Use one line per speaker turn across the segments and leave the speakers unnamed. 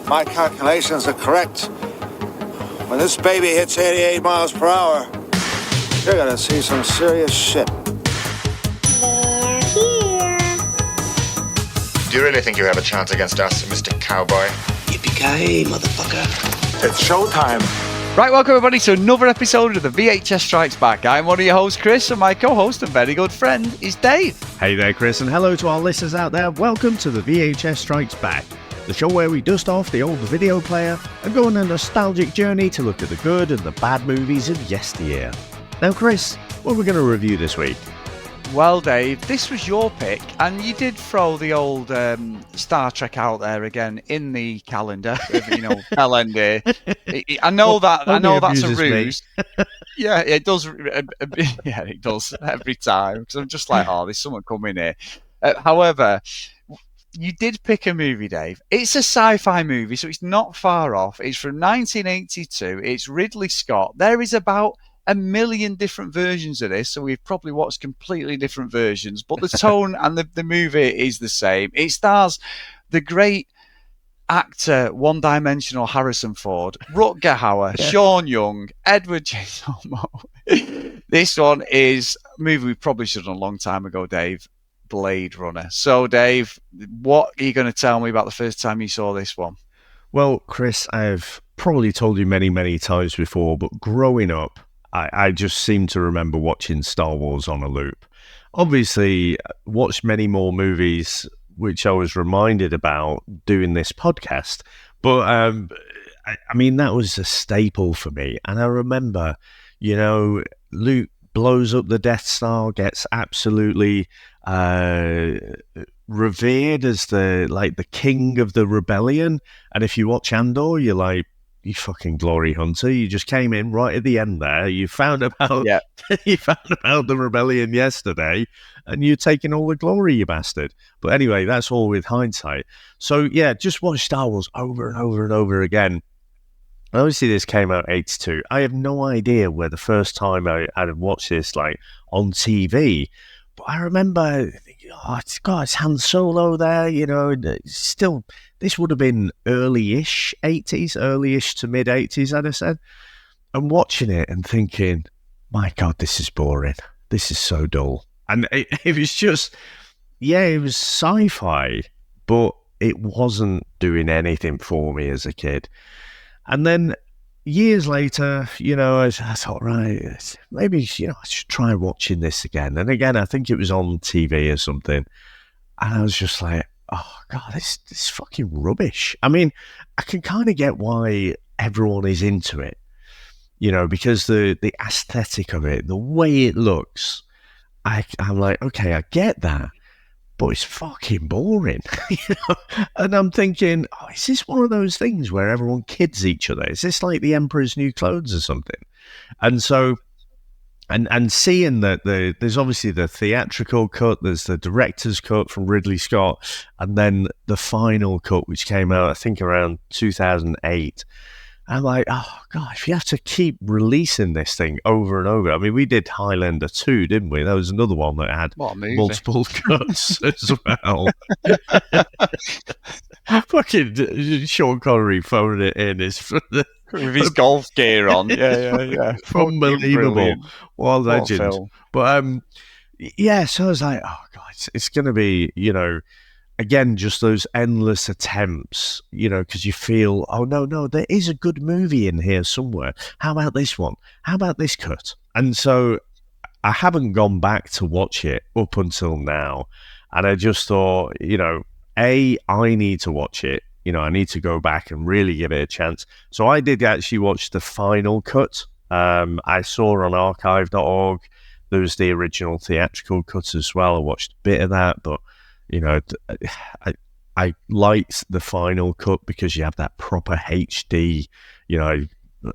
my calculations are correct, when this baby hits 88 miles per hour, you're gonna see some serious shit.
They're here.
Do you really think you have a chance against us, Mr. Cowboy?
Yippee-ki-yay, motherfucker.
It's showtime.
Right, welcome everybody to another episode of the VHS Strikes Back. I'm one of your hosts, Chris, and my co-host and very good friend is Dave.
Hey there, Chris, and hello to our listeners out there. Welcome to the VHS Strikes Back, the show where we dust off the old video player and go on a nostalgic journey to look at the good and the bad movies of yesteryear. Now, Chris, what are we going to review this week?
Well, Dave, this was your pick, and you did throw the old Star Trek out there again in the calendar, calendar. I know that's a ruse. Yeah, it does. Yeah, it does every time. Because I'm just like, there's someone coming here. However, you did pick a movie, Dave. It's a sci-fi movie, so it's not far off. It's from 1982. It's Ridley Scott. There is about a million different versions of this, so we've probably watched completely different versions, but the tone and the movie is the same. It stars the great actor, one-dimensional Harrison Ford, Rutger Hauer, Sean Young, Edward J. Olmos. This one is a movie we probably should have done a long time ago, Dave, Blade Runner. So, Dave, what are you going to tell me about the first time you saw this one?
Well, Chris, I've probably told you many, many times before, but growing up, I just seem to remember watching Star Wars on a loop. Obviously, watched many more movies, which I was reminded about doing this podcast. But, I mean, that was a staple for me. And I remember, Luke blows up the Death Star, gets absolutely revered as the king of the rebellion. And if you watch Andor, you're like, you fucking glory hunter! You just came in right at the end there. You found about the rebellion yesterday, and you're taking all the glory, you bastard. But anyway, that's all with hindsight. So yeah, just watch Star Wars over and over and over again. Obviously, this came out 82. I have no idea where the first time I had watched this on TV. But I remember thinking, it's Han Solo there, still, this would have been early-ish 80s, early-ish to mid-80s, I'd have said. And watching it and thinking, my God, this is boring. This is so dull. And it was just, it was sci-fi, but it wasn't doing anything for me as a kid. And then years later, I thought, right, maybe, I should try watching this again. And again, I think it was on TV or something. And I was just like, oh, God, this is fucking rubbish. I mean, I can kind of get why everyone is into it, because the aesthetic of it, the way it looks, I'm like, okay, I get that. But it's fucking boring, And I'm thinking, is this one of those things where everyone kids each other? Is this like the Emperor's New Clothes or something? And so, and seeing that there's obviously the theatrical cut, there's the director's cut from Ridley Scott, and then the final cut, which came out, I think, around 2008. I'm like, oh, God, if you have to keep releasing this thing over and over. I mean, we did Highlander 2, didn't we? That was another one that had multiple cuts as well. Fucking Sean Connery phoning it in.
With his golf gear on. Yeah.
Unbelievable. What a legend. But, so I was like, oh, God, it's going to be, again, just those endless attempts, because you feel, oh, no, there is a good movie in here somewhere. How about this one? How about this cut? And so I haven't gone back to watch it up until now. And I just thought, I need to watch it. I need to go back and really give it a chance. So I did actually watch the final cut. I saw on archive.org, there was the original theatrical cut as well. I watched a bit of that, but I liked the final cut because you have that proper HD. I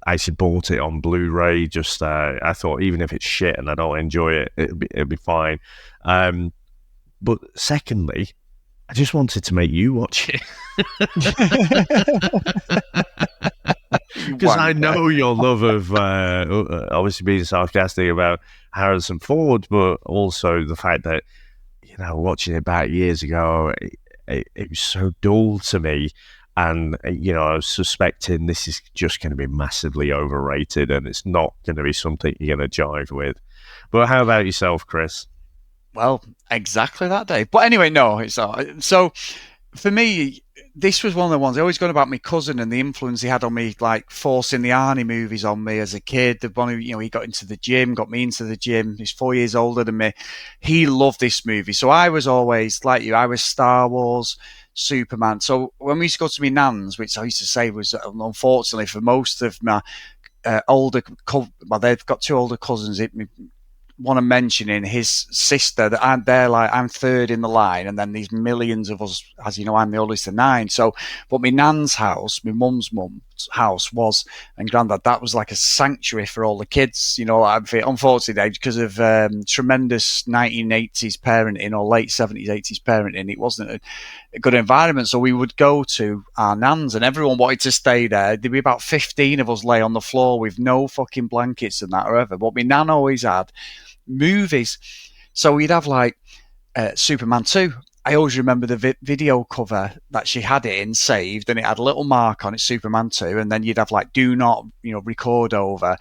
actually bought it on Blu-ray. Just I thought, even if it's shit and I don't enjoy it, it'll be fine. But secondly, I just wanted to make you watch it because I know your love of obviously being sarcastic about Harrison Ford, but also the fact that watching it back years ago, it was so dull to me. And, I was suspecting this is just going to be massively overrated and it's not going to be something you're going to jive with. But how about yourself, Chris?
Well, exactly that, Dave. But anyway, no, it's not. So for me, this was one of the ones I always got about my cousin and the influence he had on me, like forcing the Arnie movies on me as a kid. The one who, he got into the gym, got me into the gym. He's 4 years older than me. He loved this movie. So I was always, like you, I was Star Wars, Superman. So when we used to go to my nan's, which I used to say was, unfortunately, for most of my they've got two older cousins. Want to mention in his sister that I'm third in the line, and then these millions of us, as you know, I'm the oldest of 9. So, but my nan's house, my mum's house was, and granddad, that was like a sanctuary for all the kids. Unfortunately, because of tremendous 1980s parenting or late 70s, 80s parenting, it wasn't a good environment. So we would go to our nan's, and everyone wanted to stay there. There'd be about 15 of us lay on the floor with no fucking blankets and that or ever. But my nan always had movies, so we'd have like Superman 2. I always remember the video cover that she had it in saved, and it had a little mark on it, Superman 2, and then you'd have like do not record over,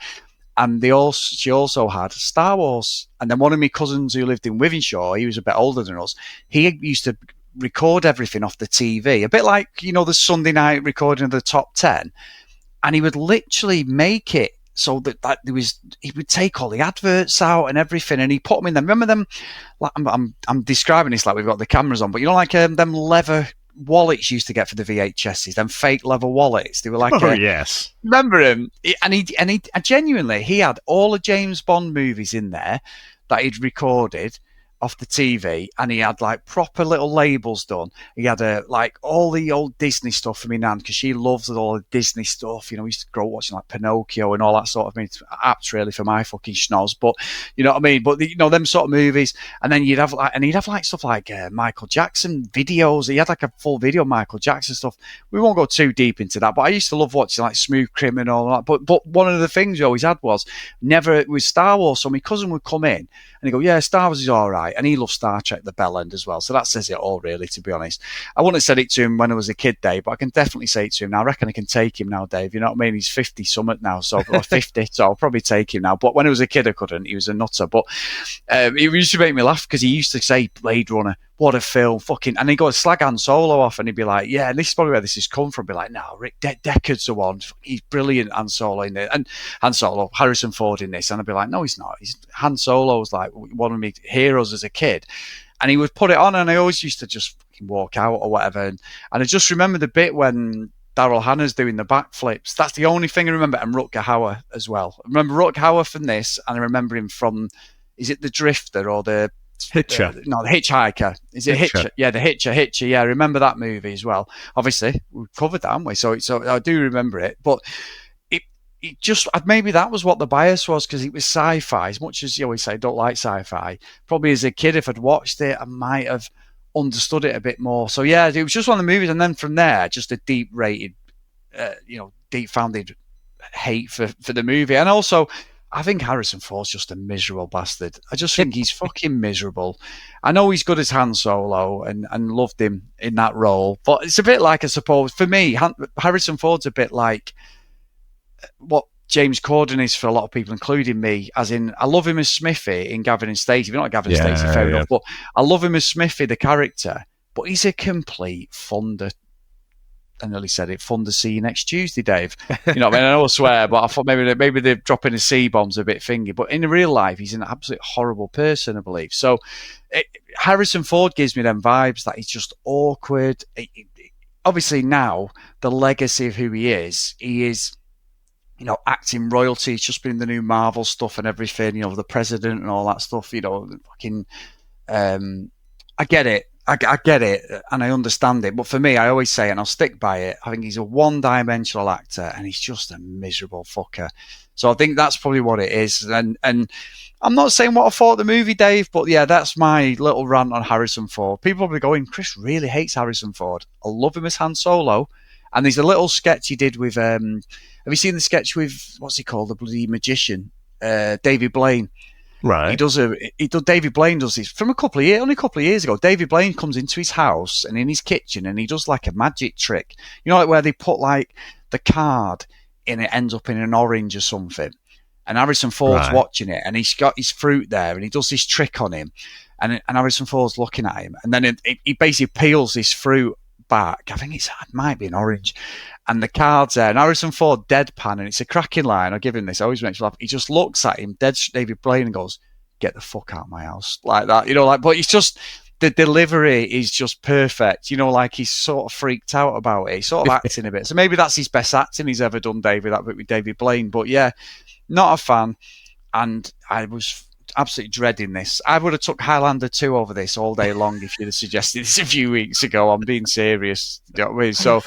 and she also had Star Wars. And then one of my cousins who lived in Wivenshaw, he was a bit older than us, he used to record everything off the TV, a bit like the Sunday night recording of the top 10, and he would literally make it so that he would take all the adverts out and everything, and he put them in them. Remember them? Like, I'm describing this like we've got the cameras on, but like them leather wallets you used to get for the VHSs, them fake leather wallets. They were like,
yes,
remember him? And he genuinely, he had all the James Bond movies in there that he'd recorded off the TV, and he had like proper little labels done. He had like all the old Disney stuff for me nan, because she loves all the Disney stuff. We used to grow up watching like Pinocchio and all that sort of thing. It's apt really for my fucking schnoz, but you know what I mean. But them sort of movies, and then he'd have like stuff like Michael Jackson videos. He had like a full video of Michael Jackson stuff. We won't go too deep into that, but I used to love watching like Smooth Criminal and all that. But one of the things we always had was never with Star Wars. So my cousin would come in and he'd go, "Yeah, Star Wars is all right." And he loved Star Trek, the Bell End as well. So that says it all, really, to be honest. I wouldn't have said it to him when I was a kid, Dave, but I can definitely say it to him now. I reckon I can take him now, Dave. You know what I mean? He's 50-something now, or 50, so I'll probably take him now. But when I was a kid, I couldn't. He was a nutter. But it used to make me laugh because he used to say, Blade Runner, what a film, fucking... And he'd go slag Han Solo off, and he'd be like, yeah, and this is probably where this has come from. Be like, no, Rick Deckard's the one. He's brilliant, Han Solo in it. And Han Solo, Harrison Ford in this. And I'd be like, no, he's not. Han Solo was like one of my heroes as a kid. And he would put it on, and I always used to just fucking walk out or whatever. And I just remember the bit when Daryl Hannah's doing the backflips. That's the only thing I remember. And Rutger Hauer as well. I remember Rutger Hauer from this, and I remember him from, is it The Drifter or the...
Hitcher.
No, The Hitchhiker. Is it Hitcher? Yeah, The Hitcher. Yeah, I remember that movie as well. Obviously, we've covered that, haven't we? So I do remember it. But it just, maybe that was what the bias was, because it was sci-fi. As much as you always say, don't like sci-fi. Probably as a kid, if I'd watched it, I might have understood it a bit more. So yeah, it was just one of the movies. And then from there, just a deep-rated, deep-founded hate for the movie. And also... I think Harrison Ford's just a miserable bastard. I just think he's fucking miserable. I know he's good as Han Solo and loved him in that role, but it's a bit like, I suppose, for me, Harrison Ford's a bit like what James Corden is for a lot of people, including me, as in, I love him as Smithy in Gavin and Stacey. We're not Gavin and Stacey, fair enough, but I love him as Smithy, the character, but he's a complete funder. I nearly said it. Fun to see you next Tuesday, Dave. You know what I mean? I know I swear, but I thought maybe they're dropping the C-bombs a bit fingy. But in real life, he's an absolute horrible person, I believe. So Harrison Ford gives me them vibes that he's just awkward. Obviously now, the legacy of who he is, acting royalty. He's just been in the new Marvel stuff and everything, the president and all that stuff, fucking... I get it. I get it, and I understand it. But for me, I always say, and I'll stick by it, I think he's a one-dimensional actor, and he's just a miserable fucker. So I think that's probably what it is. And I'm not saying what I thought of the movie, Dave, but yeah, that's my little rant on Harrison Ford. People probably going, Chris really hates Harrison Ford. I love him as Han Solo. And there's a little sketch he did with, have you seen the sketch with, what's he called, the bloody magician, David Blaine?
Right.
David Blaine does this from only a couple of years ago. David Blaine comes into his house and in his kitchen, and he does like a magic trick. You know, like where they put like the card in, it ends up in an orange or something. And Harrison Ford's watching it, and he's got his fruit there, and he does this trick on him, and Harrison Ford's looking at him, and then he basically peels this fruit back. I think it might be an orange, and the card's there, and Harrison Ford deadpan, and it's a cracking line. I'll give him this. I always makes me laugh. He just looks at him, David Blaine, and goes, "Get the fuck out of my house," like that, you know. Like, but it's just the delivery is just perfect, you know. Like he's sort of freaked out about it. He's sort of acting a bit. So maybe that's his best acting he's ever done, that bit with David Blaine. But yeah. Not a fan, and I was absolutely dreading this. I would have took Highlander 2 over this all day long if you'd have suggested this a few weeks ago. I'm being serious. You know what I mean? So,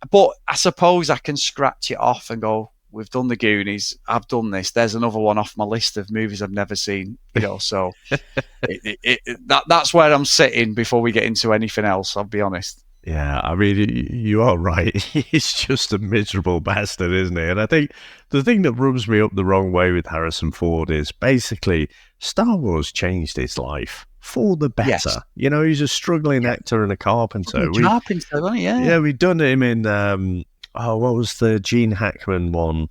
but I suppose I can scratch it off and go, we've done the Goonies. I've done this. There's another one off my list of movies I've never seen. You know, so that's where I'm sitting before we get into anything else. I'll be honest.
Yeah, I mean, you are right. He's just a miserable bastard, isn't he? And I think the thing that rubs me up the wrong way with Harrison Ford is basically Star Wars changed his life for the better. Yes. You know, he's a struggling actor and a carpenter.
Carpenter, wasn't he? Yeah.
Yeah, we'd done him in, what was the Gene Hackman one?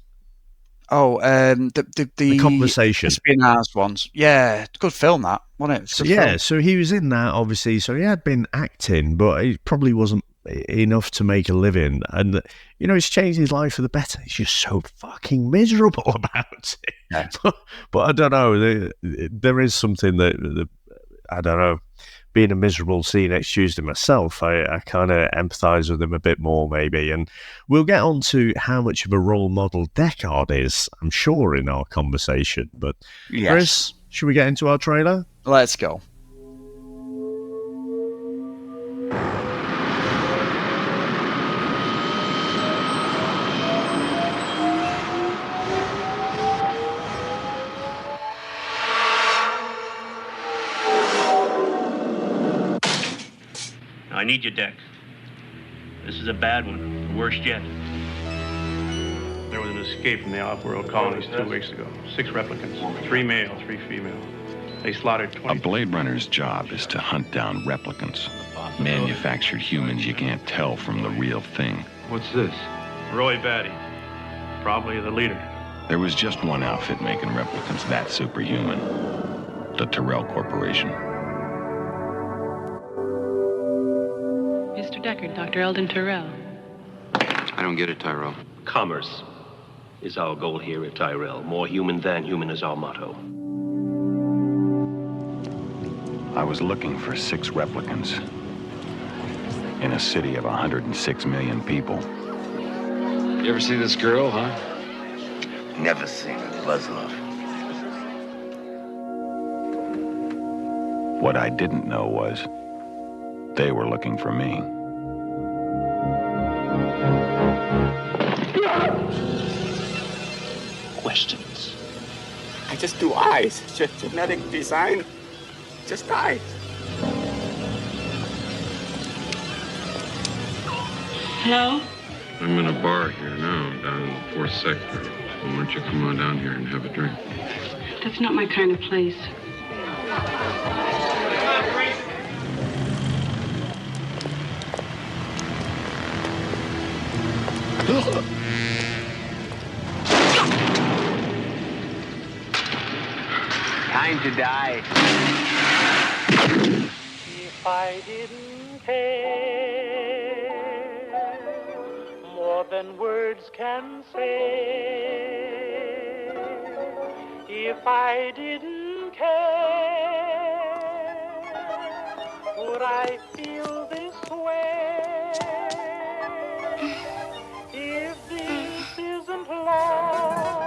Oh, the
Conversation.
The Spin-House ones. Yeah, good film that, wasn't it?
So he was in that, obviously. So he had been acting, but it probably wasn't enough to make a living. And, you know, it's changed his life for the better. He's just so fucking miserable about it. Yeah. But I don't know. There is something that I don't know. Being a miserable See You Next Tuesday myself, I kind of empathise with him a bit more, maybe. And we'll get on to how much of a role model Deckard is, I'm sure, in our conversation. But, yes. Chris, should we get into our trailer?
Let's go.
I need your deck. This is a bad one, the worst yet. There was an escape from the off-world colonies 2 weeks ago. 6 replicants, 3 male, 3 female. They slaughtered 20...
A Blade Runner's job is to hunt down replicants. Manufactured humans you can't tell from the real thing.
What's this? Roy Batty, probably the leader.
There was just one outfit making replicants that superhuman. The Tyrell Corporation.
Mr. Deckard, Dr. Eldon Tyrell.
I don't get it, Tyrell.
Commerce is our goal here at Tyrell. More human than human is our motto.
I was looking for 6 replicants in a city of 106 million people.
You ever see this girl, huh? Never seen her. Buzzlove.
What I didn't know was they were looking for me.
Questions.
I just do eyes. Genetic design. Just eyes.
Hello?
I'm in a bar here now, down in the 4th sector. Why don't you come on down here and have a drink?
That's not my kind of place.
Time to die.
If I didn't care more than words can say, if I didn't care, would I feel this way? If this isn't love,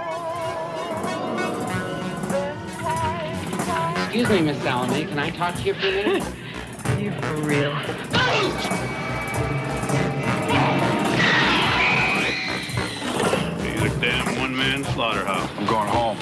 then why?
Excuse me, Miss Salome, can I talk to you for a minute?
You for real?
He's a damn one-man slaughterhouse.
I'm going home.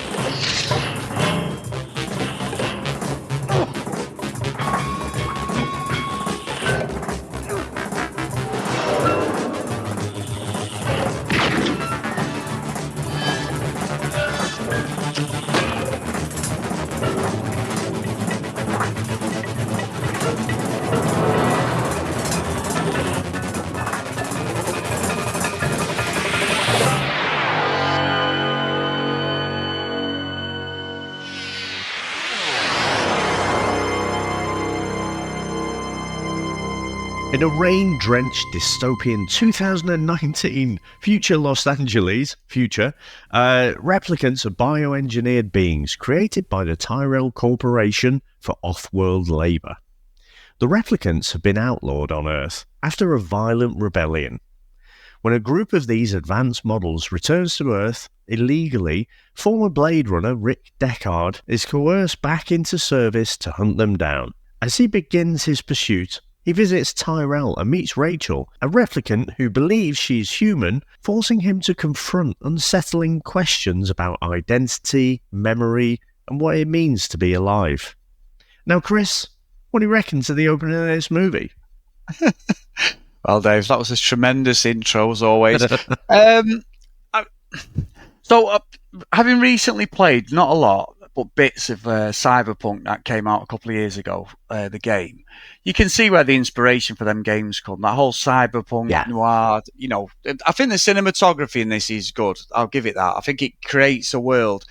In a rain-drenched dystopian 2019 future Los Angeles, replicants are bioengineered beings created by the Tyrell Corporation for off-world labour. The replicants have been outlawed on Earth after a violent rebellion. When a group of these advanced models returns to Earth illegally, former Blade Runner Rick Deckard is coerced back into service to hunt them down. As he begins his pursuit, he visits Tyrell and meets Rachel, a replicant who believes she is human, forcing him to confront unsettling questions about identity, memory, and what it means to be alive. Now, Chris, what do you reckon to the opening of this movie?
Well, Dave, that was a tremendous intro, as always. Having recently played, not a lot, but bits of Cyberpunk that came out a couple of years ago, the game, you can see where the inspiration for them games come. That whole Cyberpunk noir, I think the cinematography in this is good. I'll give it that. I think it creates a world.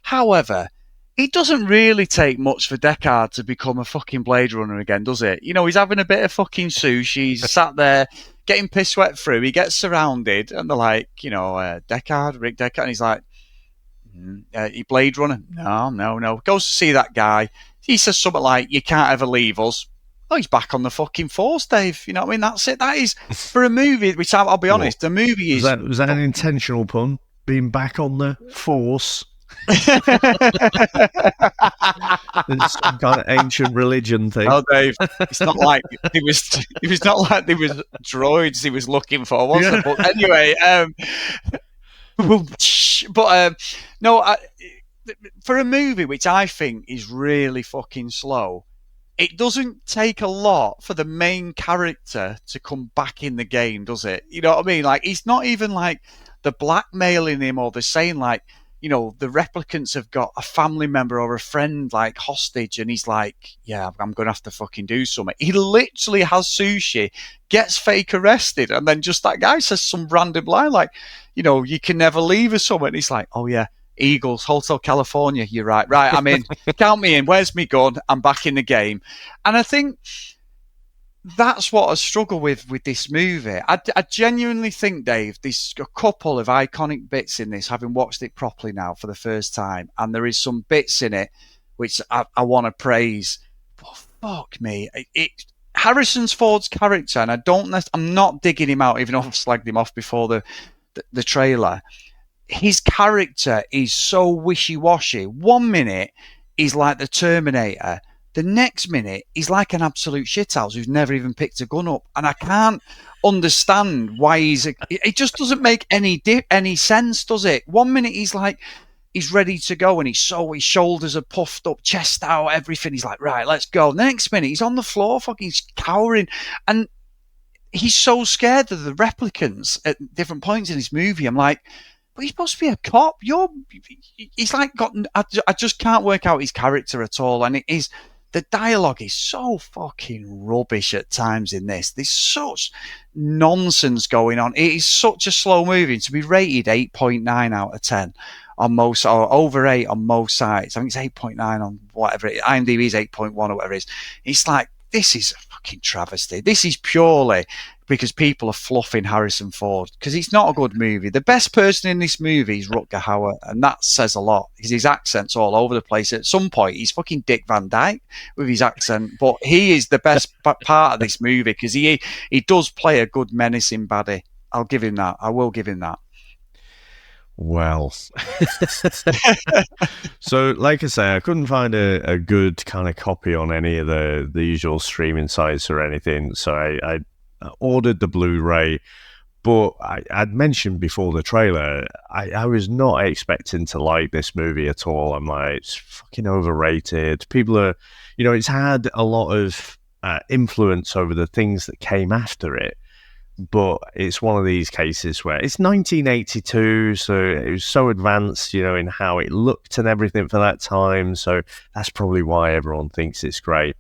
However, it doesn't really take much for Deckard to become a fucking Blade Runner again, does it? He's having a bit of fucking sushi. He's sat there getting piss wet through. He gets surrounded, and they're like, Rick Deckard, and he's like, you Blade Runner? No. Goes to see that guy. He says something like, you can't ever leave us. Oh, he's back on the fucking force, Dave. You know what I mean? That's it. That is, for a movie, which I'll be honest, the movie is...
Was that an intentional pun? Being back on the force? It's some kind of ancient religion thing.
Oh, Dave, it's not like it was not like there was droids he was looking for, was it? But anyway, for a movie which I think is really fucking slow, it doesn't take a lot for the main character to come back in the game, does it? You know what I mean? Like, it's not even like the blackmailing him or the saying like, the replicants have got a family member or a friend like hostage, and he's like, yeah, I'm going to have to fucking do something. He literally has sushi, gets fake arrested, and then just that guy says some random line like, you can never leave or something. And he's like, oh yeah, Eagles, Hotel California, you're right. Right, I'm in. Count me in. Where's me gun? I'm back in the game. And I think that's what I struggle with this movie. I genuinely think, Dave, there's a couple of iconic bits in this, having watched it properly now for the first time, and there is some bits in it which I want to praise. But fuck me, Harrison Ford's character, and I'm not digging him out, even though I've slagged him off before the trailer. His character is so wishy-washy. 1 minute, he's like the Terminator. The next minute, he's like an absolute shithouse who's never even picked a gun up. And I can't understand why it just doesn't make any sense, does it? 1 minute, he's like, he's ready to go, and his shoulders are puffed up, chest out, everything. He's like, right, let's go. The next minute, he's on the floor, fucking cowering. And he's so scared of the replicants at different points in his movie. I'm like, but he's supposed to be a cop. He's like I just can't work out his character at all. And the dialogue is so fucking rubbish at times in this. There's such nonsense going on. It is such a slow movie to be rated 8.9 out of 10 on most, or over 8 on most sites. I think it's 8.9 on whatever it is. IMDb is 8.1 or whatever it is. It's like, this is a fucking travesty. This is purely because people are fluffing Harrison Ford, because it's not a good movie. The best person in this movie is Rutger Hauer, and that says a lot, because his accent's all over the place. At some point, he's fucking Dick Van Dyke with his accent, but he is the best part of this movie, because he does play a good menacing baddie. I'll give him that. I will give him that.
Well, so like I say, I couldn't find a good kind of copy on any of the usual streaming sites or anything, so I ordered the Blu-ray. But I'd mentioned before the trailer, I was not expecting to like this movie at all. I'm like, it's fucking overrated. People are, it's had a lot of influence over the things that came after it. But it's one of these cases where it's 1982, so it was so advanced, in how it looked and everything for that time. So that's probably why everyone thinks it's great.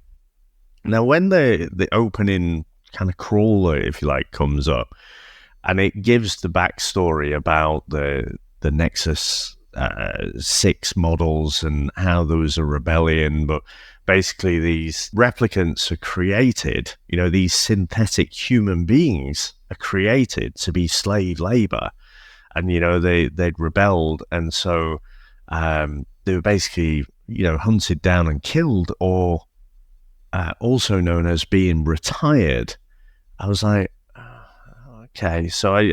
Now, when the opening kind of crawler, if you like, comes up, and it gives the backstory about the Nexus 6 models and how there was a rebellion, but basically these replicants are created, these synthetic human beings are created to be slave labor. And, they'd rebelled. And so they were basically, hunted down and killed, or also known as being retired. I was like, okay. So I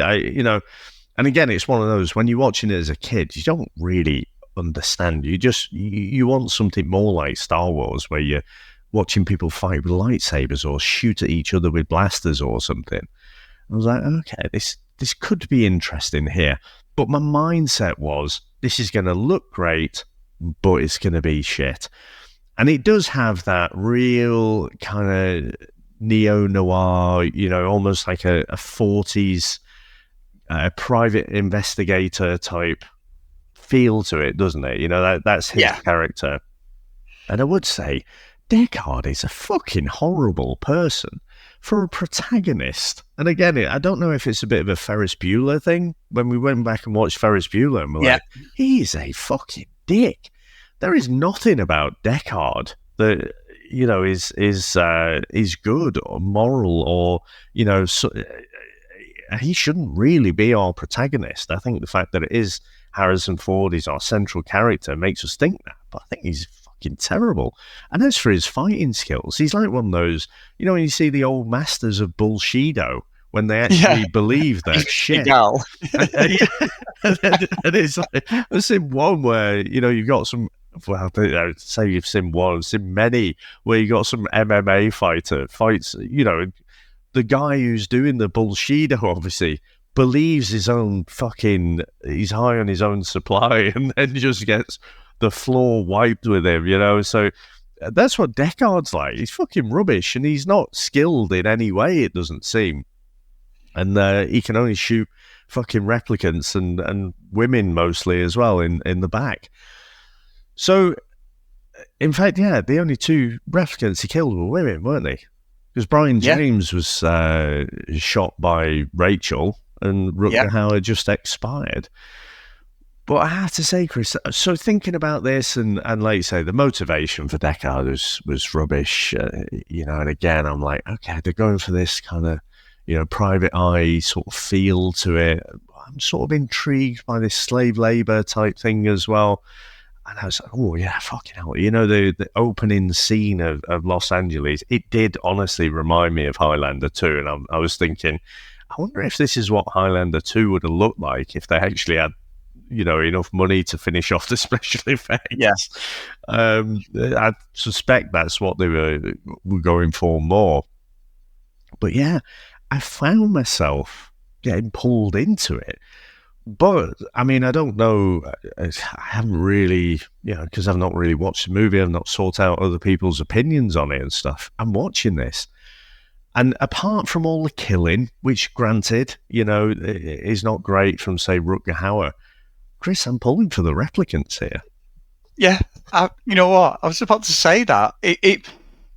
and again, it's one of those, when you're watching it as a kid, you don't really understand. You want something more like Star Wars, where you're watching people fight with lightsabers or shoot at each other with blasters or something. I was like, okay, this could be interesting here. But my mindset was, this is going to look great, but it's going to be shit. And it does have that real kind of neo-noir, almost like a 40s private investigator type feel to it, doesn't it? That's his character. And I would say Deckard is a fucking horrible person for a protagonist. And again, I don't know if it's a bit of a Ferris Bueller thing. When we went back and watched Ferris Bueller, and we're like, he's a fucking dick. There is nothing about Deckard that is good or moral, or he shouldn't really be our protagonist. I think the fact that it is Harrison Ford is our central character makes us think that, but I think he's fucking terrible. And as for his fighting skills, he's like one of those, when you see the old masters of Bullshido, when they actually believe their shit. And it's like, I've seen one where, you've got some, well, I don't say you've seen one, I've seen many, where you got some MMA fighter fights, the guy who's doing the Bullshido obviously believes his own fucking, he's high on his own supply, and then just gets the floor wiped with him, so that's what Deckard's like. He's fucking rubbish, and he's not skilled in any way, it doesn't seem. And he can only shoot fucking replicants and women mostly as well in the back. So, in fact, the only two replicants he killed were women, weren't they? Because Brian James was shot by Rachel, and Rutger Hauer just expired. But I have to say, Chris, so thinking about this, and like you say, the motivation for Deckard was rubbish, and again, I'm like, okay, they're going for this kind of, private eye sort of feel to it. I'm sort of intrigued by this slave labor type thing as well. And I was like, oh, yeah, fucking hell. The opening scene of Los Angeles, it did honestly remind me of Highlander 2. And I was thinking, I wonder if this is what Highlander 2 would have looked like if they actually had, enough money to finish off the special effects.
Yes.
I suspect that's what they were going for more. But yeah, I found myself getting pulled into it. But, I mean, I don't know, I haven't really, because I've not really watched the movie, I've not sought out other people's opinions on it and stuff. I'm watching this. And apart from all the killing, which granted, is not great from, say, Rutger Hauer, Chris, I'm pulling for the replicants here.
Yeah, you know what? I was about to say that. It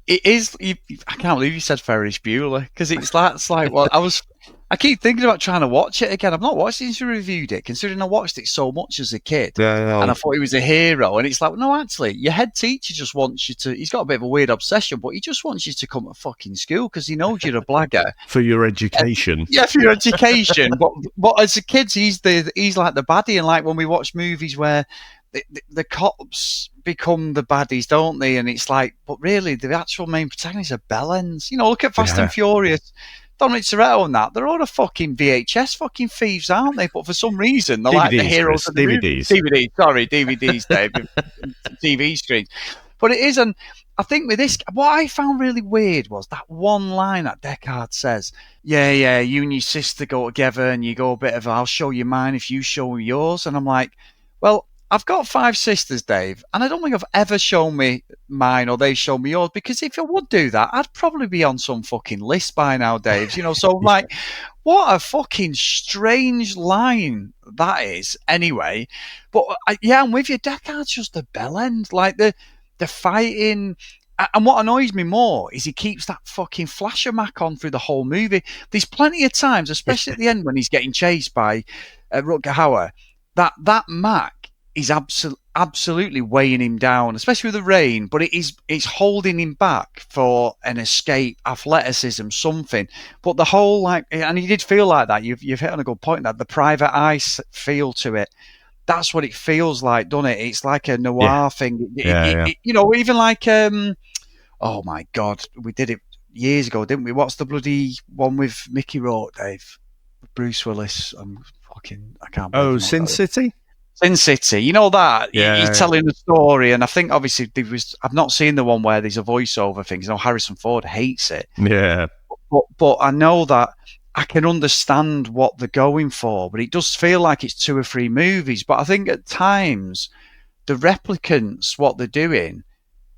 is, I can't believe you said Ferris Bueller, because it's like, well, I keep thinking about trying to watch it again. I've not watched it since you reviewed it, considering I watched it so much as a kid. And I thought he was a hero. And it's like, no, actually, your head teacher just wants you to, he's got a bit of a weird obsession, but he just wants you to come to fucking school because he knows you're a blagger.
For your education.
Yeah, for your education. but as a kid, he's like the baddie. And like when we watch movies where the cops become the baddies, don't they? And it's like, but really, the actual main protagonists are bellends. Look at Fast and Furious. Dominic Toretto and that, they're all the fucking VHS fucking thieves, aren't they? But for some reason, they're DVDs, like the heroes of the DVDs, Dave, TV screens. But it is, and I think with this, what I found really weird was that one line that Deckard says, yeah, you and your sister go together and you go a bit of, I'll show you mine if you show me yours. And I'm like, well, I've got 5 sisters, Dave, and I don't think I've ever shown me mine or they show me yours, because if I would do that, I'd probably be on some fucking list by now, Dave. So I'm like, what a fucking strange line that is anyway. But I'm with you. Deckard's just a bellend. Like the fighting. And what annoys me more is he keeps that fucking flasher Mac on through the whole movie. There's plenty of times, especially at the end when he's getting chased by Rutger Hauer, that Mac is absolutely, absolutely weighing him down, especially with the rain, but it's holding him back for an escape, athleticism, something. But the whole, like, and he did feel like that. You've hit on a good point, that the private eye feel to it. That's what it feels like, doesn't it? It's like a noir thing. You know, even like, oh my God, we did it years ago, didn't we? What's the bloody one with Mickey Rourke, Dave? Bruce Willis. I can't.
Oh, Sin City.
Sin City, you know that?
Yeah,
He's telling a story, and I think obviously I've not seen the one where there's a voiceover thing. You know, Harrison Ford hates it.
Yeah.
But I know that I can understand what they're going for, but it does feel like it's 2 or 3 movies. But I think at times the replicants, what they're doing,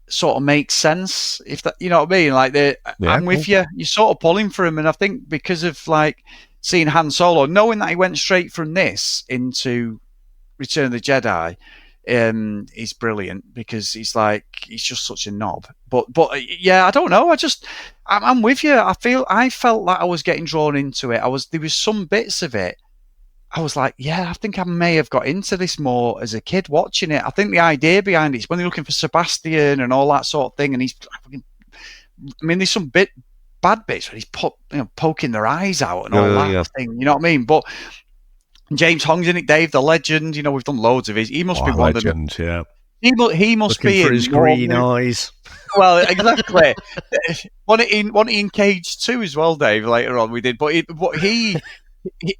sort of makes sense. If that, you know what I mean? Like I'm with you. You're sort of pulling for him, and I think because of like seeing Han Solo, knowing that he went straight from this into Return of the Jedi, is brilliant, because he's just such a knob. But yeah, I don't know. I'm with you. I felt like I was getting drawn into it. There was some bits of it. I was like, yeah, I think I may have got into this more as a kid watching it. I think the idea behind it is when they're looking for Sebastian and all that sort of thing, and there's some bad bits where he's poking their eyes out and all that thing. You know what I mean? But James Hong's in it, Dave, the legend. You know, we've done loads of his. He must be one
legend,
of them. Yeah. He must
looking
be
for his green eyes.
Well, exactly. One in Cage 2 as well, Dave. Later on, we did, but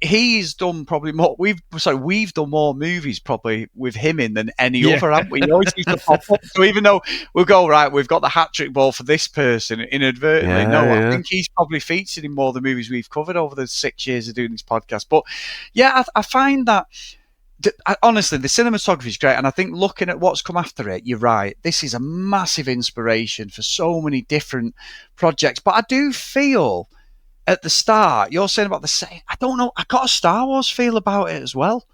he's done probably more. We've done more movies probably with him in than any other, haven't we? He always used to pop up. So even though we'll go, right, we've got the hat trick ball for this person inadvertently. I think he's probably featured in more of the movies we've covered over the 6 years of doing this podcast. But yeah, I find that honestly, the cinematography is great, and I think looking at what's come after it, you're right. This is a massive inspiration for so many different projects. But I do feel, at the start, you're saying about the same. I don't know. I got a Star Wars feel about it as well.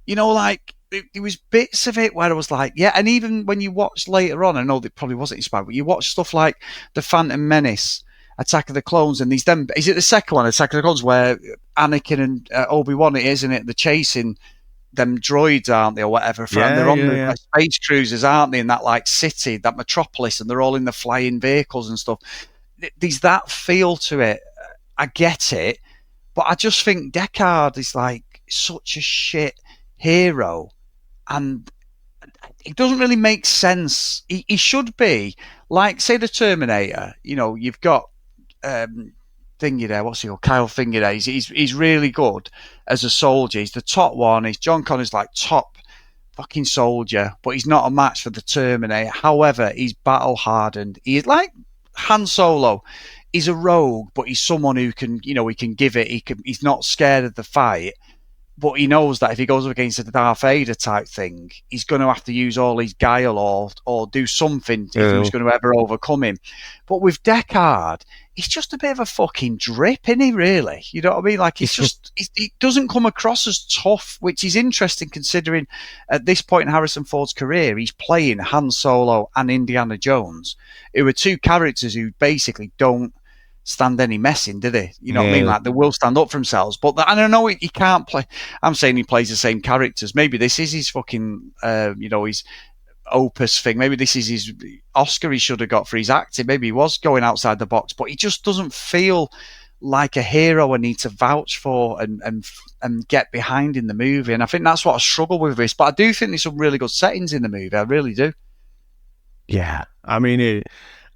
You know, like there was bits of it where I was like, yeah. And even when you watch later on, I know that probably wasn't inspired, but you watch stuff like The Phantom Menace, Attack of the Clones, and is it the second one, Attack of the Clones, where Anakin and Obi-Wan, isn't it? They're chasing them droids, aren't they, or whatever? They're on the space cruisers, aren't they? In that like city, that metropolis, and they're all in the flying vehicles and stuff. There's that feel to it. I get it, but I just think Deckard is like such a shit hero, and it doesn't really make sense. He should be like, say, the Terminator. You know, you've got Thingy there. What's he called? Kyle Finger there. He's really good as a soldier. He's the top one. John Connor's like top fucking soldier, but he's not a match for the Terminator. However, he's battle hardened. He's like Han Solo. He's a rogue, but he's someone who can, he can give it. He's not scared of the fight, but he knows that if he goes up against a Darth Vader type thing, he's going to have to use all his guile or do something if he's going to ever overcome him. But with Deckard, he's just a bit of a fucking drip, isn't he, really? You know what I mean? Like, he doesn't come across as tough, which is interesting considering at this point in Harrison Ford's career, he's playing Han Solo and Indiana Jones, who are two characters who basically don't stand any messing, do they? You know what I mean? Like, they will stand up for themselves. But I don't know, he can't play. I'm saying he plays the same characters. Maybe this is his fucking, his opus thing. Maybe this is his Oscar he should have got for his acting. Maybe he was going outside the box, but he just doesn't feel like a hero I need to vouch for and get behind in the movie. And I think that's what I struggle with this. But I do think there's some really good settings in the movie. I really do.
Yeah. I mean,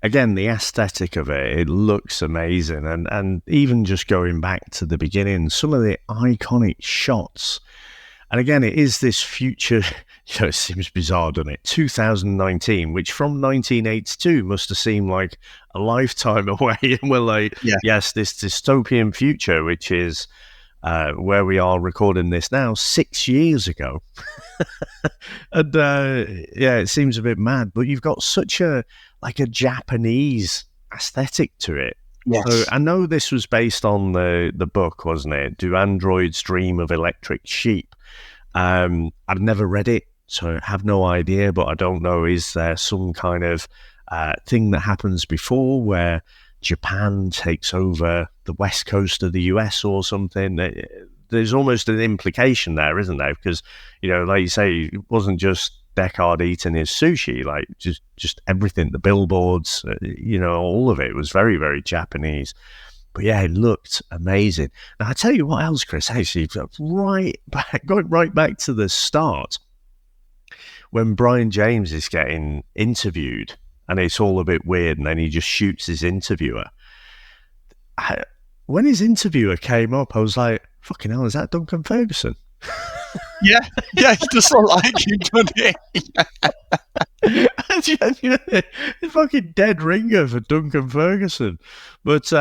again, the aesthetic of it looks amazing. And even just going back to the beginning, some of the iconic shots. And again, it is this future, it seems bizarre, doesn't it? 2019, which from 1982 must have seemed like a lifetime away. And we're like, yes, this dystopian future, which is where we are recording this now, 6 years ago. And it seems a bit mad, but you've got such a Japanese aesthetic to it.
Yes.
So I know this was based on the book, wasn't it? Do Androids Dream of Electric Sheep? I've never read it, so I have no idea, but I don't know, is there some kind of thing that happens before where Japan takes over the west coast of the US or something? there's almost an implication there, isn't there? Because, like you say, it wasn't just Deckard eating his sushi, like just everything, the billboards, all of it was very, very Japanese. But yeah, it looked amazing. Now, I tell you what else, Chris, actually, going right back to the start, when Brian James is getting interviewed, and it's all a bit weird, and then he just shoots his interviewer. When his interviewer came up, I was like, fucking hell, is that Duncan Ferguson?
Yeah, he does look like him, doesn't he?
It's fucking dead ringer for Duncan Ferguson. But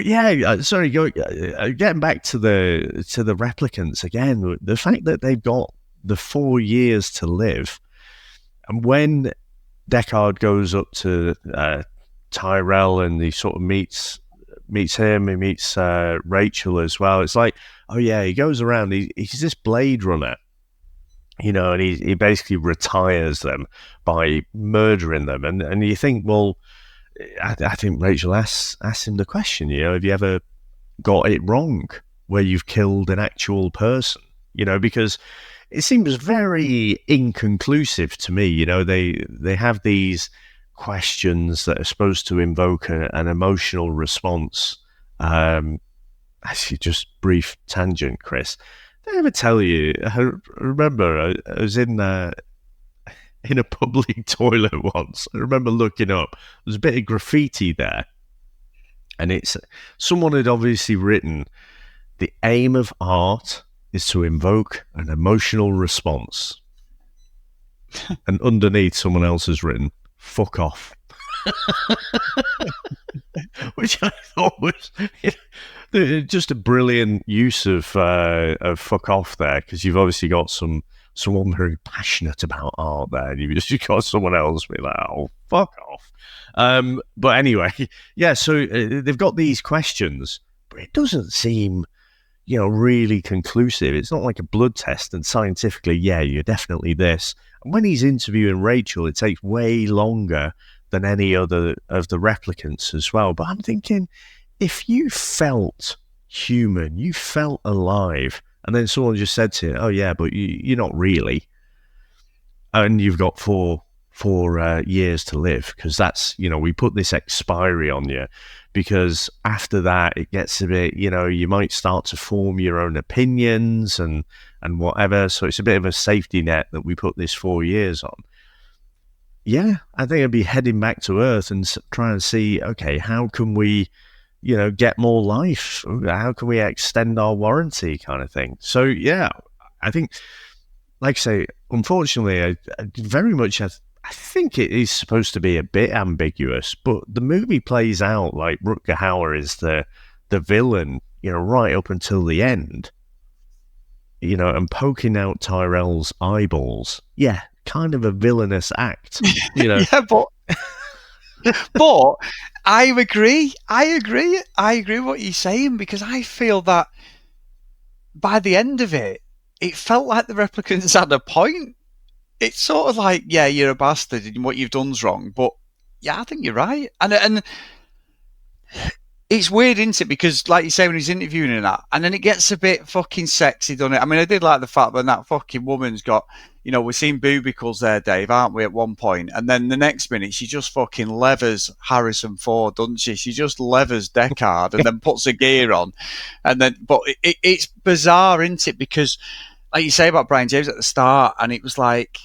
yeah, sorry, getting back to the replicants again, the fact that they've got the 4 years to live, and when Deckard goes up to Tyrell and he sort of meets him, he meets Rachel as well. It's like, oh yeah, he goes around, he's this Blade Runner, and he basically retires them by murdering them. And you think, well, I think Rachel asks him the question, have you ever got it wrong where you've killed an actual person? Because it seems very inconclusive to me. They have these questions that are supposed to invoke an emotional response. Actually, just brief tangent, Chris. Did I ever tell you? I remember I was in a public toilet once. I remember looking up. There's a bit of graffiti there, and someone had obviously written, "The aim of art is to invoke an emotional response," and underneath, someone else has written, "Fuck off." Which I thought was just a brilliant use of "fuck off" there, because you've obviously got someone very passionate about art there, and you've just got someone else be like, "Oh, fuck off." But anyway, yeah. So they've got these questions, but it doesn't seem, really conclusive. It's not like a blood test, and scientifically, yeah, you're definitely this. And when he's interviewing Rachel, it takes way longer than any other of the replicants as well. But I'm thinking, if you felt human, you felt alive, and then someone just said to you, "Oh yeah, but you're not really," and you've got four years to live, because that's, we put this expiry on you, because after that it gets a bit, you might start to form your own opinions and whatever. So it's a bit of a safety net that we put this 4 years on. Yeah, I think I'd be heading back to Earth and try and see, okay, how can we, get more life? How can we extend our warranty, kind of thing? So yeah, I think, like I say, unfortunately, I very much, I think it is supposed to be a bit ambiguous, but the movie plays out like Rutger Hauer is the villain, right up until the end, and poking out Tyrell's eyeballs. Yeah, kind of a villainous act,
Yeah, but I agree with what you're saying, because I feel that by the end of it, it felt like the replicants had a point. It's sort of like, yeah, you're a bastard and what you've done's wrong, but yeah, I think you're right. And it's weird, isn't it? Because like you say, when he's interviewing and that, and then it gets a bit fucking sexy, doesn't it? I mean, I did like the fact that that fucking woman's got, we're seeing boobicles there, Dave, aren't we, at one point? And then the next minute, she just fucking levers Harrison Ford, doesn't she? She just levers Deckard and then puts a gear on. And then, but it's bizarre, isn't it? Because, like you say about Brian James at the start, and it was like,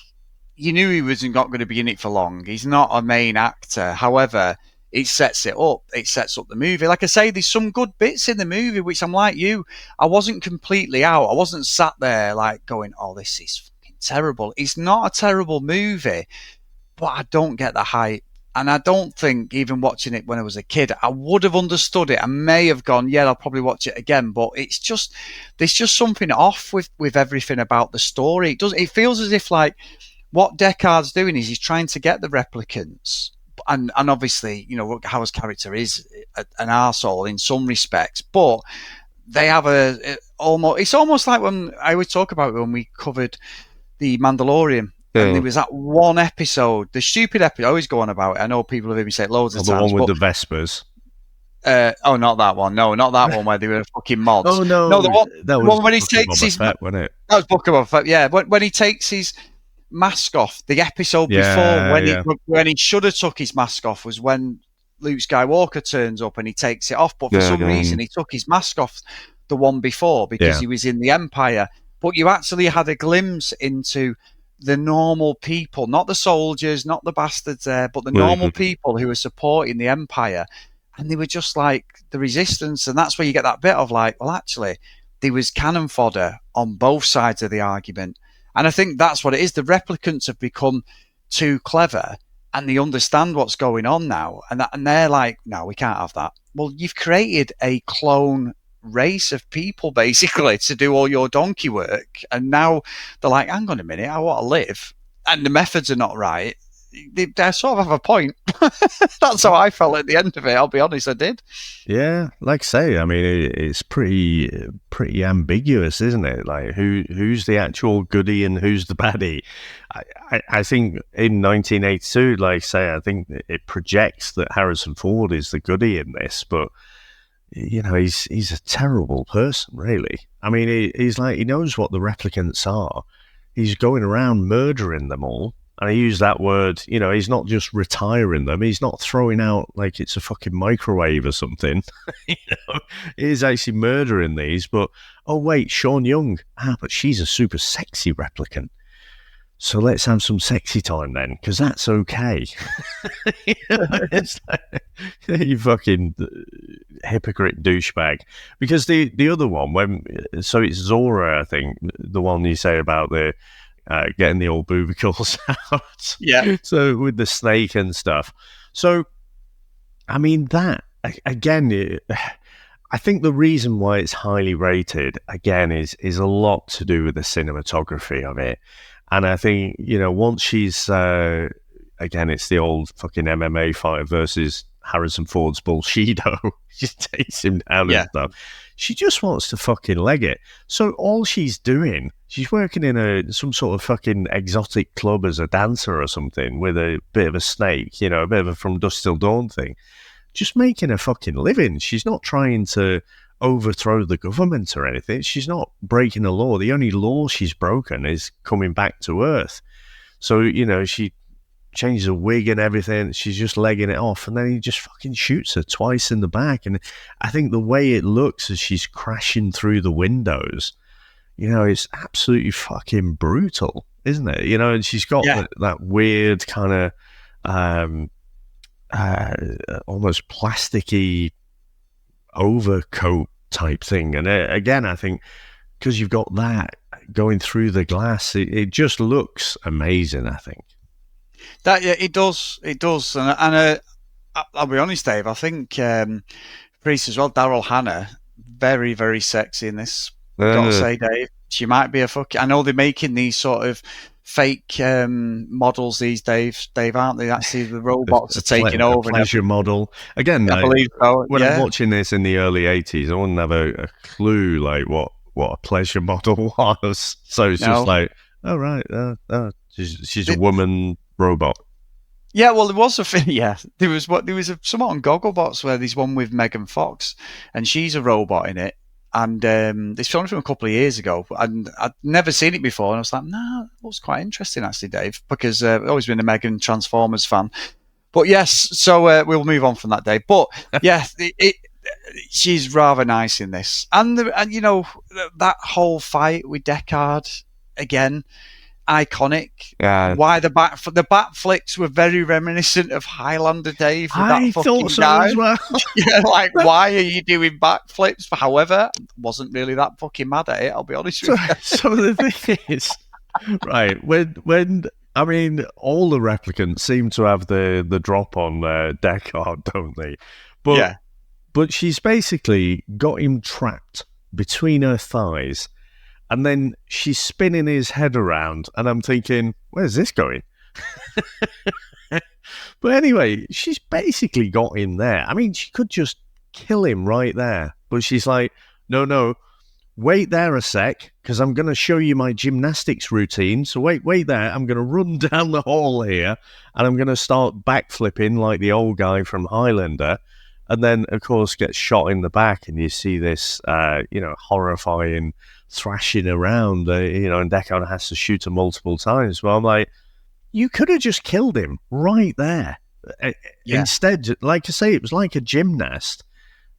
you knew he wasn't not going to be in it for long. He's not a main actor. However, it sets it up. It sets up the movie. Like I say, there's some good bits in the movie, which I'm like you. I wasn't completely out. I wasn't sat there like going, oh, this is fucking terrible. It's not a terrible movie, but I don't get the hype. And I don't think, even watching it when I was a kid, I would have understood it. I may have gone, yeah, I'll probably watch it again. But it's just, there's just something off with everything about the story. It feels as if like what Deckard's doing is he's trying to get the replicants. And obviously, Howard's character is an arsehole in some respects, but they have it's almost like when I would talk about it when we covered The Mandalorian. Yeah. And there was that one episode, the stupid episode, I always go on about it. I know people have heard me say it loads of times.
The one with the Vespers.
Not that one. No, not that one where they were fucking mods.
Oh no,
the one,
that was
one when he
Book of
takes
Boba
his
Fett, wasn't it?
That was Book of Boba Fett. Yeah, when he takes his mask off, the episode before when he should have took his mask off was when Luke Skywalker turns up and he takes it off. But for some reason, he took his mask off the one before because he was in the Empire. But you actually had a glimpse into the normal people, not the soldiers, not the bastards there, but the normal people who were supporting the Empire. And they were just like the resistance. And that's where you get that bit of like, well, actually, there was cannon fodder on both sides of the argument. And I think that's what it is. The replicants have become too clever and they understand what's going on now. And they're like, no, we can't have that. Well, you've created a clone race of people, basically, to do all your donkey work. And now they're like, hang on a minute, I want to live. And the methods are not right. They sort of have a point. That's how I felt at the end of it. I'll be honest, I did.
Yeah, like I say, I mean, it's pretty ambiguous, isn't it? Like, who's the actual goodie and who's the baddie? I think in 1982, like I say, I think it projects that Harrison Ford is the goodie in this, but you know, he's a terrible person, really. I mean, he's like, he knows what the replicants are. He's going around murdering them all. And I use that word, you know, he's not just retiring them. He's not throwing out like it's a fucking microwave or something. You know, he's actually murdering these. But, oh, wait, Sean Young. But she's a super sexy replicant. So let's have some sexy time then, because that's okay. You know, it's like, you fucking hypocrite douchebag. Because the other one, so it's Zora, I think, the one you say about the... getting the old boobicles out.
Yeah.
So with the snake and stuff. So, I mean, that, again, I think the reason why it's highly rated, again, is a lot to do with the cinematography of it. And I think, you know, once she's, again, it's the old fucking MMA fighter versus Harrison Ford's Bullshido. She takes him down and stuff. She just wants to fucking leg it. So all she's doing, she's working in some sort of fucking exotic club as a dancer or something with a bit of a snake, you know, a bit of a From Dusk Till Dawn thing. Just making a fucking living. She's not trying to overthrow the government or anything. She's not breaking the law. The only law she's broken is coming back to Earth. So, you know, she changes a wig and everything. She's just legging it off, and then he just fucking shoots her twice in the back. And I think the way it looks as she's crashing through the windows, you know, it's absolutely fucking brutal, isn't it? You know, and she's got that weird kind of almost plasticky overcoat type thing. And again, I think because you've got that going through the glass, it just looks amazing, I think.
It does, and I'll be honest, Dave. I think Priest as well. Daryl Hannah, very, very sexy in this. Gotta say, Dave, she might be a fucking. I know they're making these sort of fake models these days, Dave, aren't they? Actually, the robots are taking over.
Pleasure model again.
I believe so.
When I'm watching this in the early '80s, I wouldn't have a clue like what a pleasure model was. So it's just like, oh right, she's a woman robot.
Yeah, well, there was a thing. Yeah, there was somewhat on Gogglebox where there's one with Megan Fox, and she's a robot in it. And this filmed from a couple of years ago, and I'd never seen it before. And I was like, no, that was quite interesting, actually, Dave, because I've always been a Megan Transformers fan. But yes, so we'll move on from that, Dave. But yeah, she's rather nice in this, and you know that whole fight with Deckard again. Iconic. Yeah. Why the bat flips were very reminiscent of Highlander, Dave.
I thought so as well.
Yeah, like why are you doing backflips? However, I wasn't really that fucking mad at it. I'll be honest with you.
So the thing is, right when I mean, all the replicants seem to have the drop on Deckard, don't they? But she's basically got him trapped between her thighs. And then she's spinning his head around, and I'm thinking, where's this going? But anyway, she's basically got him there. I mean, she could just kill him right there. But she's like, no, wait there a sec, because I'm going to show you my gymnastics routine. So wait there. I'm going to run down the hall here, and I'm going to start backflipping like the old guy from Highlander. and then of course gets shot in the back, and you see this, horrifying thrashing around, and Deckard has to shoot him multiple times. Well, I'm like, you could have just killed him right there. Instead, like I say, it was like a gymnast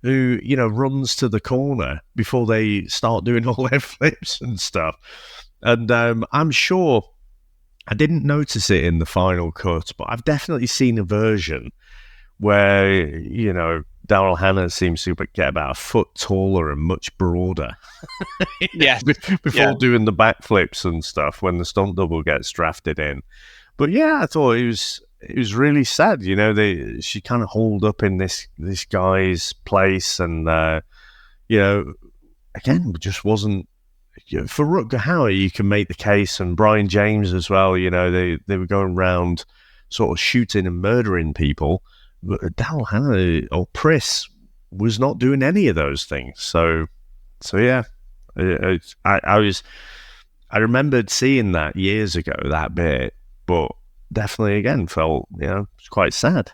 who, runs to the corner before they start doing all their flips and stuff. And I'm sure I didn't notice it in the final cut, but I've definitely seen a version where, Daryl Hannah seems to get about a foot taller and much broader. Before doing the backflips and stuff when the stunt double gets drafted in. But yeah, I thought it was really sad. She kind of holed up in this guy's place, and again, just wasn't. For Rutger Hauer, you can make the case, and Brian James as well. They were going around sort of shooting and murdering people. But Daryl Hannah or Pris was not doing any of those things. So yeah, I remembered seeing that years ago, that bit, but definitely again felt it's quite sad.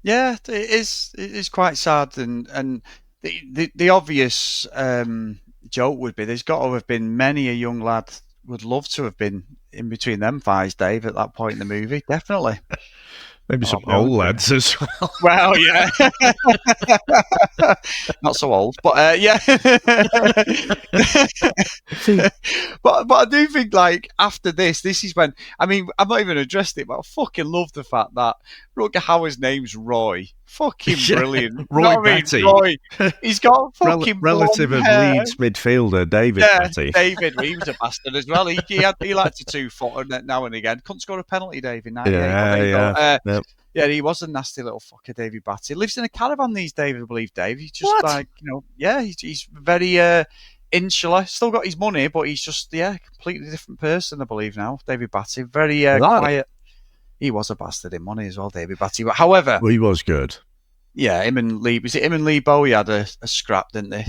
Yeah, it is quite sad, and the obvious joke would be there's got to have been many a young lad would love to have been in between them thighs, Dave, at that point in the movie. Definitely.
Maybe some old lads as well.
Well, yeah. Not so old, but yeah. but I do think, like, after this is when, I've not even addressed it, but I fucking love the fact that Rutger Hauer's name's Roy. Fucking brilliant.
Roy Batty.
Roy. He's got fucking
relative of
hair.
Leeds midfielder David Batty.
David, he was a bastard as well. He liked a 2-footer now and again. Couldn't score a penalty, David.
Yeah.
Yeah, he was a nasty little fucker, David Batty. Lives in a caravan these days, I believe, Dave. He's just he's very insular. Still got his money, but he's just, completely different person, I believe now, David Batty. Very quiet. He was a bastard in money as well, David Batty. But however...
Well, he was good.
Yeah, him and Lee Bowie had a scrap, didn't they?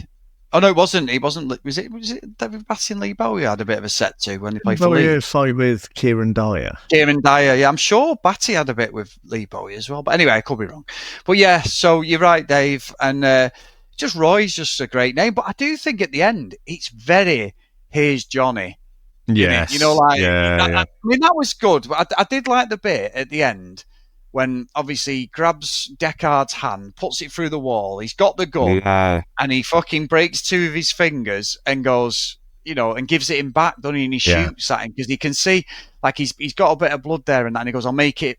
Oh, no, it wasn't. It wasn't. Was it David Batty and Lee Bowie had a bit of a set to when they played for Leeds?
Fight with Kieran Dyer.
Kieran Dyer, yeah. I'm sure Batty had a bit with Lee Bowie as well. But anyway, I could be wrong. But yeah, so you're right, Dave. And just Roy's just a great name. But I do think at the end, it's very, here's Johnny.
Yes.
I mean, that was good. But I did like the bit at the end when obviously he grabs Deckard's hand, puts it through the wall. He's got the gun, and he fucking breaks 2 of his fingers and goes, and gives it him back, doesn't he? And he shoots at him because he can see, like, he's got a bit of blood there and that. And he goes, "I'll make it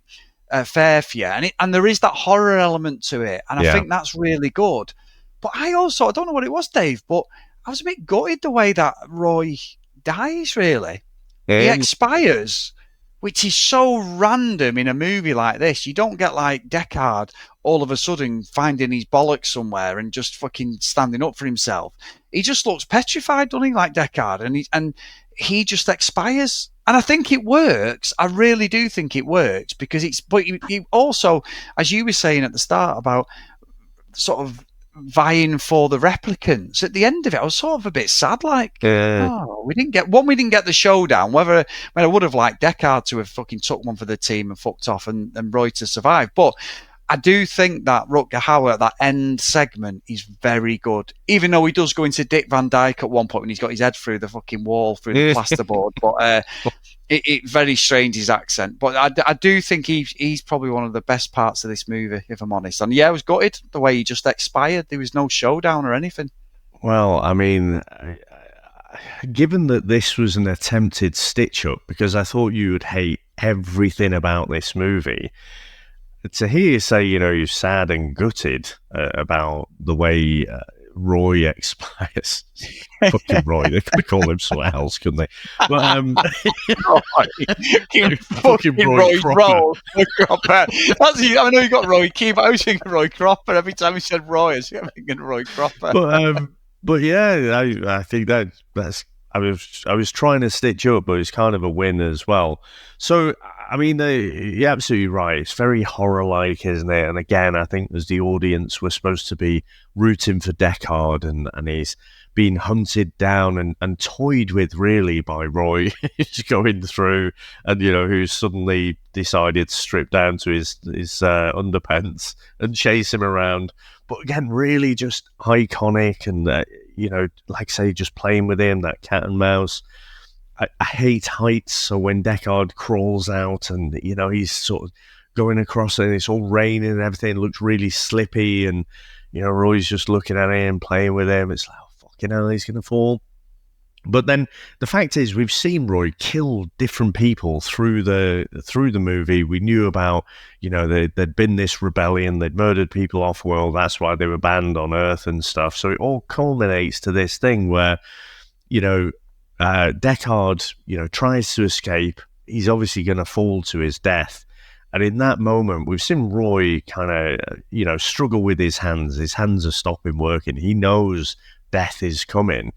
fair for you." And there is that horror element to it, and I think that's really good. But I don't know what it was, Dave, but I was a bit gutted the way that Roy dies. Really, he expires. Which is so random in a movie like this. You don't get like Deckard all of a sudden finding his bollocks somewhere and just fucking standing up for himself. He just looks petrified, doesn't he, like Deckard? And he just expires. And I think it works. I really do think it works because but he also, as you were saying at the start about sort of vying for the replicants, at the end of it I was sort of a bit sad, like we didn't get the showdown. I would have liked Deckard to have fucking took one for the team and fucked off and Roy to survive, but I do think that Rutger Hauer, that end segment, is very good, even though he does go into Dick Van Dyke at one point when he's got his head through the fucking wall, through the plasterboard. But it's very strange, his accent. But I do think he's probably one of the best parts of this movie, if I'm honest. And yeah, I was gutted the way he just expired. There was no showdown or anything.
Well, I mean, given that this was an attempted stitch-up, because I thought you would hate everything about this movie, to hear you say, you're sad and gutted about the way Roy expires. Fucking Roy, they could call him something else, couldn't they? But,
fucking Roy Cropper. I know you got Roy Keane, but I was thinking Roy Cropper every time he said Roy. I was thinking Roy Cropper.
But yeah, I think that's. I was trying to stitch up, but it's kind of a win as well. So, I mean, you're absolutely right. It's very horror-like, isn't it? And again, I think as the audience, we're supposed to be rooting for Deckard, and he's being hunted down and toyed with, really, by Roy. He's going through, and, who's suddenly decided to strip down to his underpants and chase him around. But again, really just iconic, and like I say, just playing with him, that cat and mouse. I hate heights, so when Deckard crawls out and he's sort of going across and it's all raining and everything, it looks really slippy, and Roy's just looking at him, playing with him. It's like, oh, fucking hell, he's gonna fall. But then the fact is, we've seen Roy kill different people through the movie. We knew about, there'd been this rebellion, they'd murdered people off-world, that's why they were banned on Earth and stuff. So it all culminates to this thing where, Deckard, tries to escape. He's obviously going to fall to his death. And in that moment, we've seen Roy kind of, struggle with his hands. His hands are stopping working. He knows death is coming.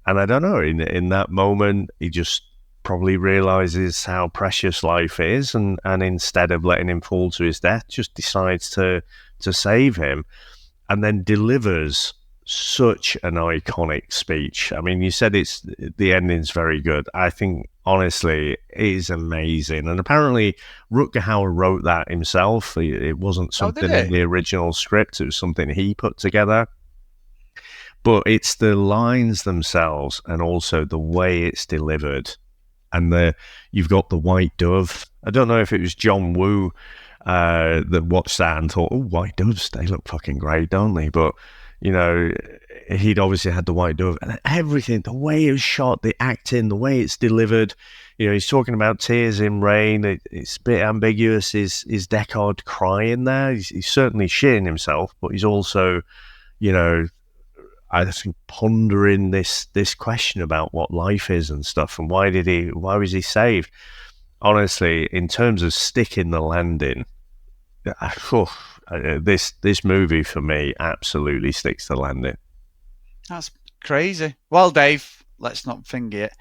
And I don't know, in that moment, he just probably realizes how precious life is. And instead of letting him fall to his death, just decides to save him. And then delivers such an iconic speech. I mean, you said the ending's very good. I think, honestly, it is amazing. And apparently, Rutger Hauer wrote that himself. It wasn't something in the original script. It was something he put together. But it's the lines themselves and also the way it's delivered. And you've got the white dove. I don't know if it was John Woo that watched that and thought, oh, white doves, they look fucking great, don't they? But he'd obviously had the white dove, and everything, the way it was shot, the acting, the way it's delivered. He's talking about tears in rain. It's a bit ambiguous. Is Deckard crying there? He's certainly shitting himself, but he's also, I think, pondering this question about what life is and stuff, and why was he saved? Honestly, in terms of sticking the landing, this movie for me absolutely sticks the landing.
That's crazy. Well, Dave, let's not finger it.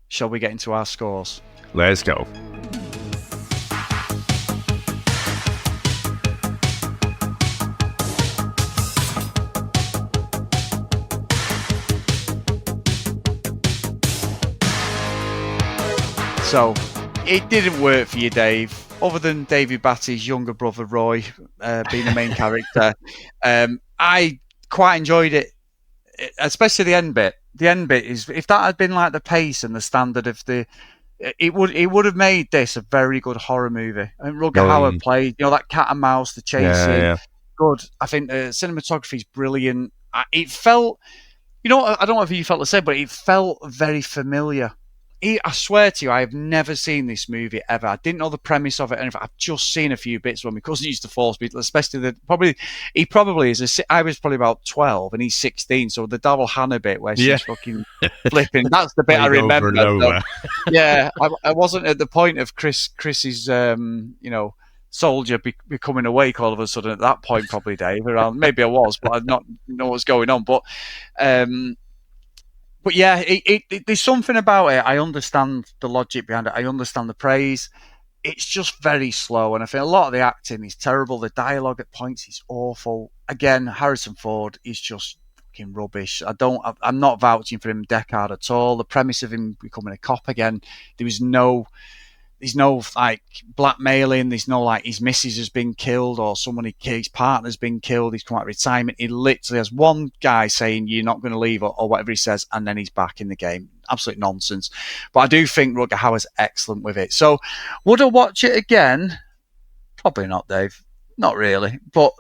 Shall we get into our scores?
Let's go.
So, it didn't work for you, Dave. Other than David Batty's younger brother, Roy, being the main character. I quite enjoyed it, especially the end bit. The end bit is, if that had been like the pace and the standard of it would have made this a very good horror movie. I think Rutger Hauer played, that cat and mouse, the chasing, good. I think the cinematography is brilliant. It felt, I don't know if you felt the same, but it felt very familiar. I swear to you, I have never seen this movie ever. I didn't know the premise of it, and I've just seen a few bits when my cousin used to force me, especially he probably is. I was probably about 12 and he's 16, so the Daryl Hannah bit where she's fucking flipping. That's the bit I remember. Yeah, I wasn't at the point of Chris's, soldier becoming awake all of a sudden at that point, probably, Dave. Around maybe I was, but I did not know what's going on. But yeah, there's something about it. I understand the logic behind it. I understand the praise. It's just very slow, and I think a lot of the acting is terrible. The dialogue at points is awful. Again, Harrison Ford is just fucking rubbish. I'm not vouching for him, Deckard, at all. The premise of him becoming a cop again, there's no like blackmailing. There's no like his missus has been killed or his partner's been killed. He's come out of retirement. He literally has one guy saying you're not going to leave or whatever he says, and then he's back in the game. Absolute nonsense. But I do think Rutger Hauer's excellent with it. So would I watch it again? Probably not, Dave. Not really. But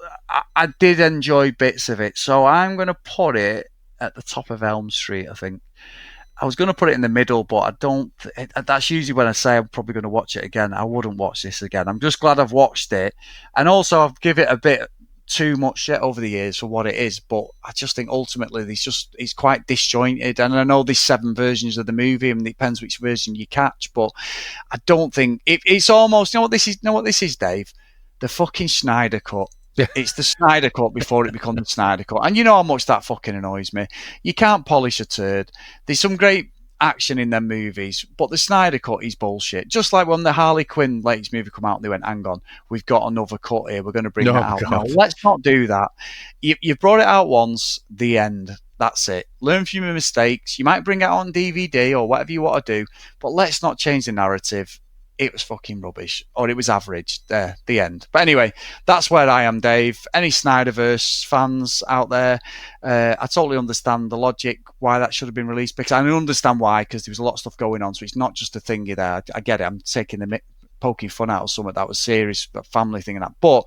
I did enjoy bits of it. So I'm going to put it at the top of Elm Street, I think. I was going to put it in the middle, but I don't. That's usually when I say I'm probably going to watch it again. I wouldn't watch this again. I'm just glad I've watched it. And also, I've given it a bit too much shit over the years for what it is. But I just think ultimately, it's quite disjointed. And I know there's 7 versions of the movie, and it depends which version you catch. But I don't think it's almost. You know what this is, Dave? The fucking Snyder Cut. Yeah. It's the Snyder Cut before it becomes the Snyder Cut. And you know how much that fucking annoys me. You can't polish a turd. There's some great action in them movies, but the Snyder Cut is bullshit. Just like when the Harley Quinn latest movie come out and they went, hang on, we've got another cut here. We're going to bring that out. God. No, let's not do that. You've brought it out once, the end. That's it. Learn from your mistakes. You might bring it out on DVD or whatever you want to do, but let's not change the narrative. it was fucking rubbish, or it was average. There, the end. But anyway, that's where I am, Dave. Any Snyderverse fans out there, I totally understand the logic why that should have been released, because I understand why, because there was a lot of stuff going on, so it's not just a thingy there. I get it. I'm poking fun out of something that was serious, but family thing and that. But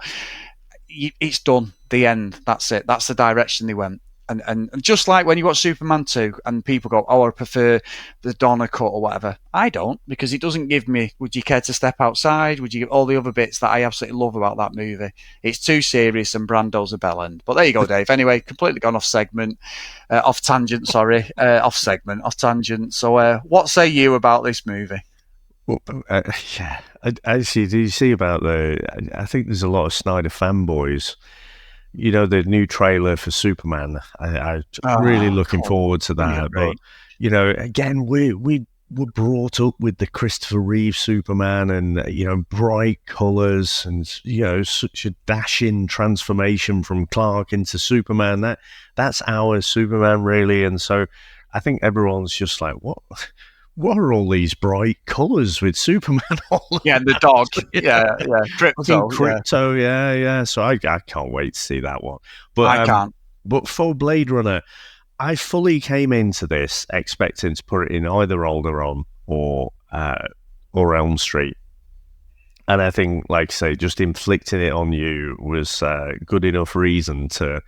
it's done. The end. That's it. That's the direction they went. And just like when you watch Superman 2 and people go, oh, I prefer the Donner cut or whatever. I don't, because it doesn't give me, would you care to step outside? Would you give all the other bits that I absolutely love about that movie? It's too serious and Brando's a bellend. But there you go, Dave. Anyway, completely gone off tangent. Off tangent. So what say you about this movie?
Well, yeah. Actually, do you see about I think there's a lot of Snyder fanboys. You know, the new trailer for Superman, I'm really looking forward to that. But, you know, again, we were brought up with the Christopher Reeve Superman and, you know, bright colours and, you know, such a dashing transformation from Clark into Superman. That's our Superman, really. And so I think everyone's just like, what are all these bright colours with Superman all
Yeah, and the dog. Yeah.
Crypto, yeah. So I can't wait to see that one. But
I can't.
But for Blade Runner, I fully came into this expecting to put it in either Alderaan or Elm Street. And I think, like I say, just inflicting it on you was good enough reason to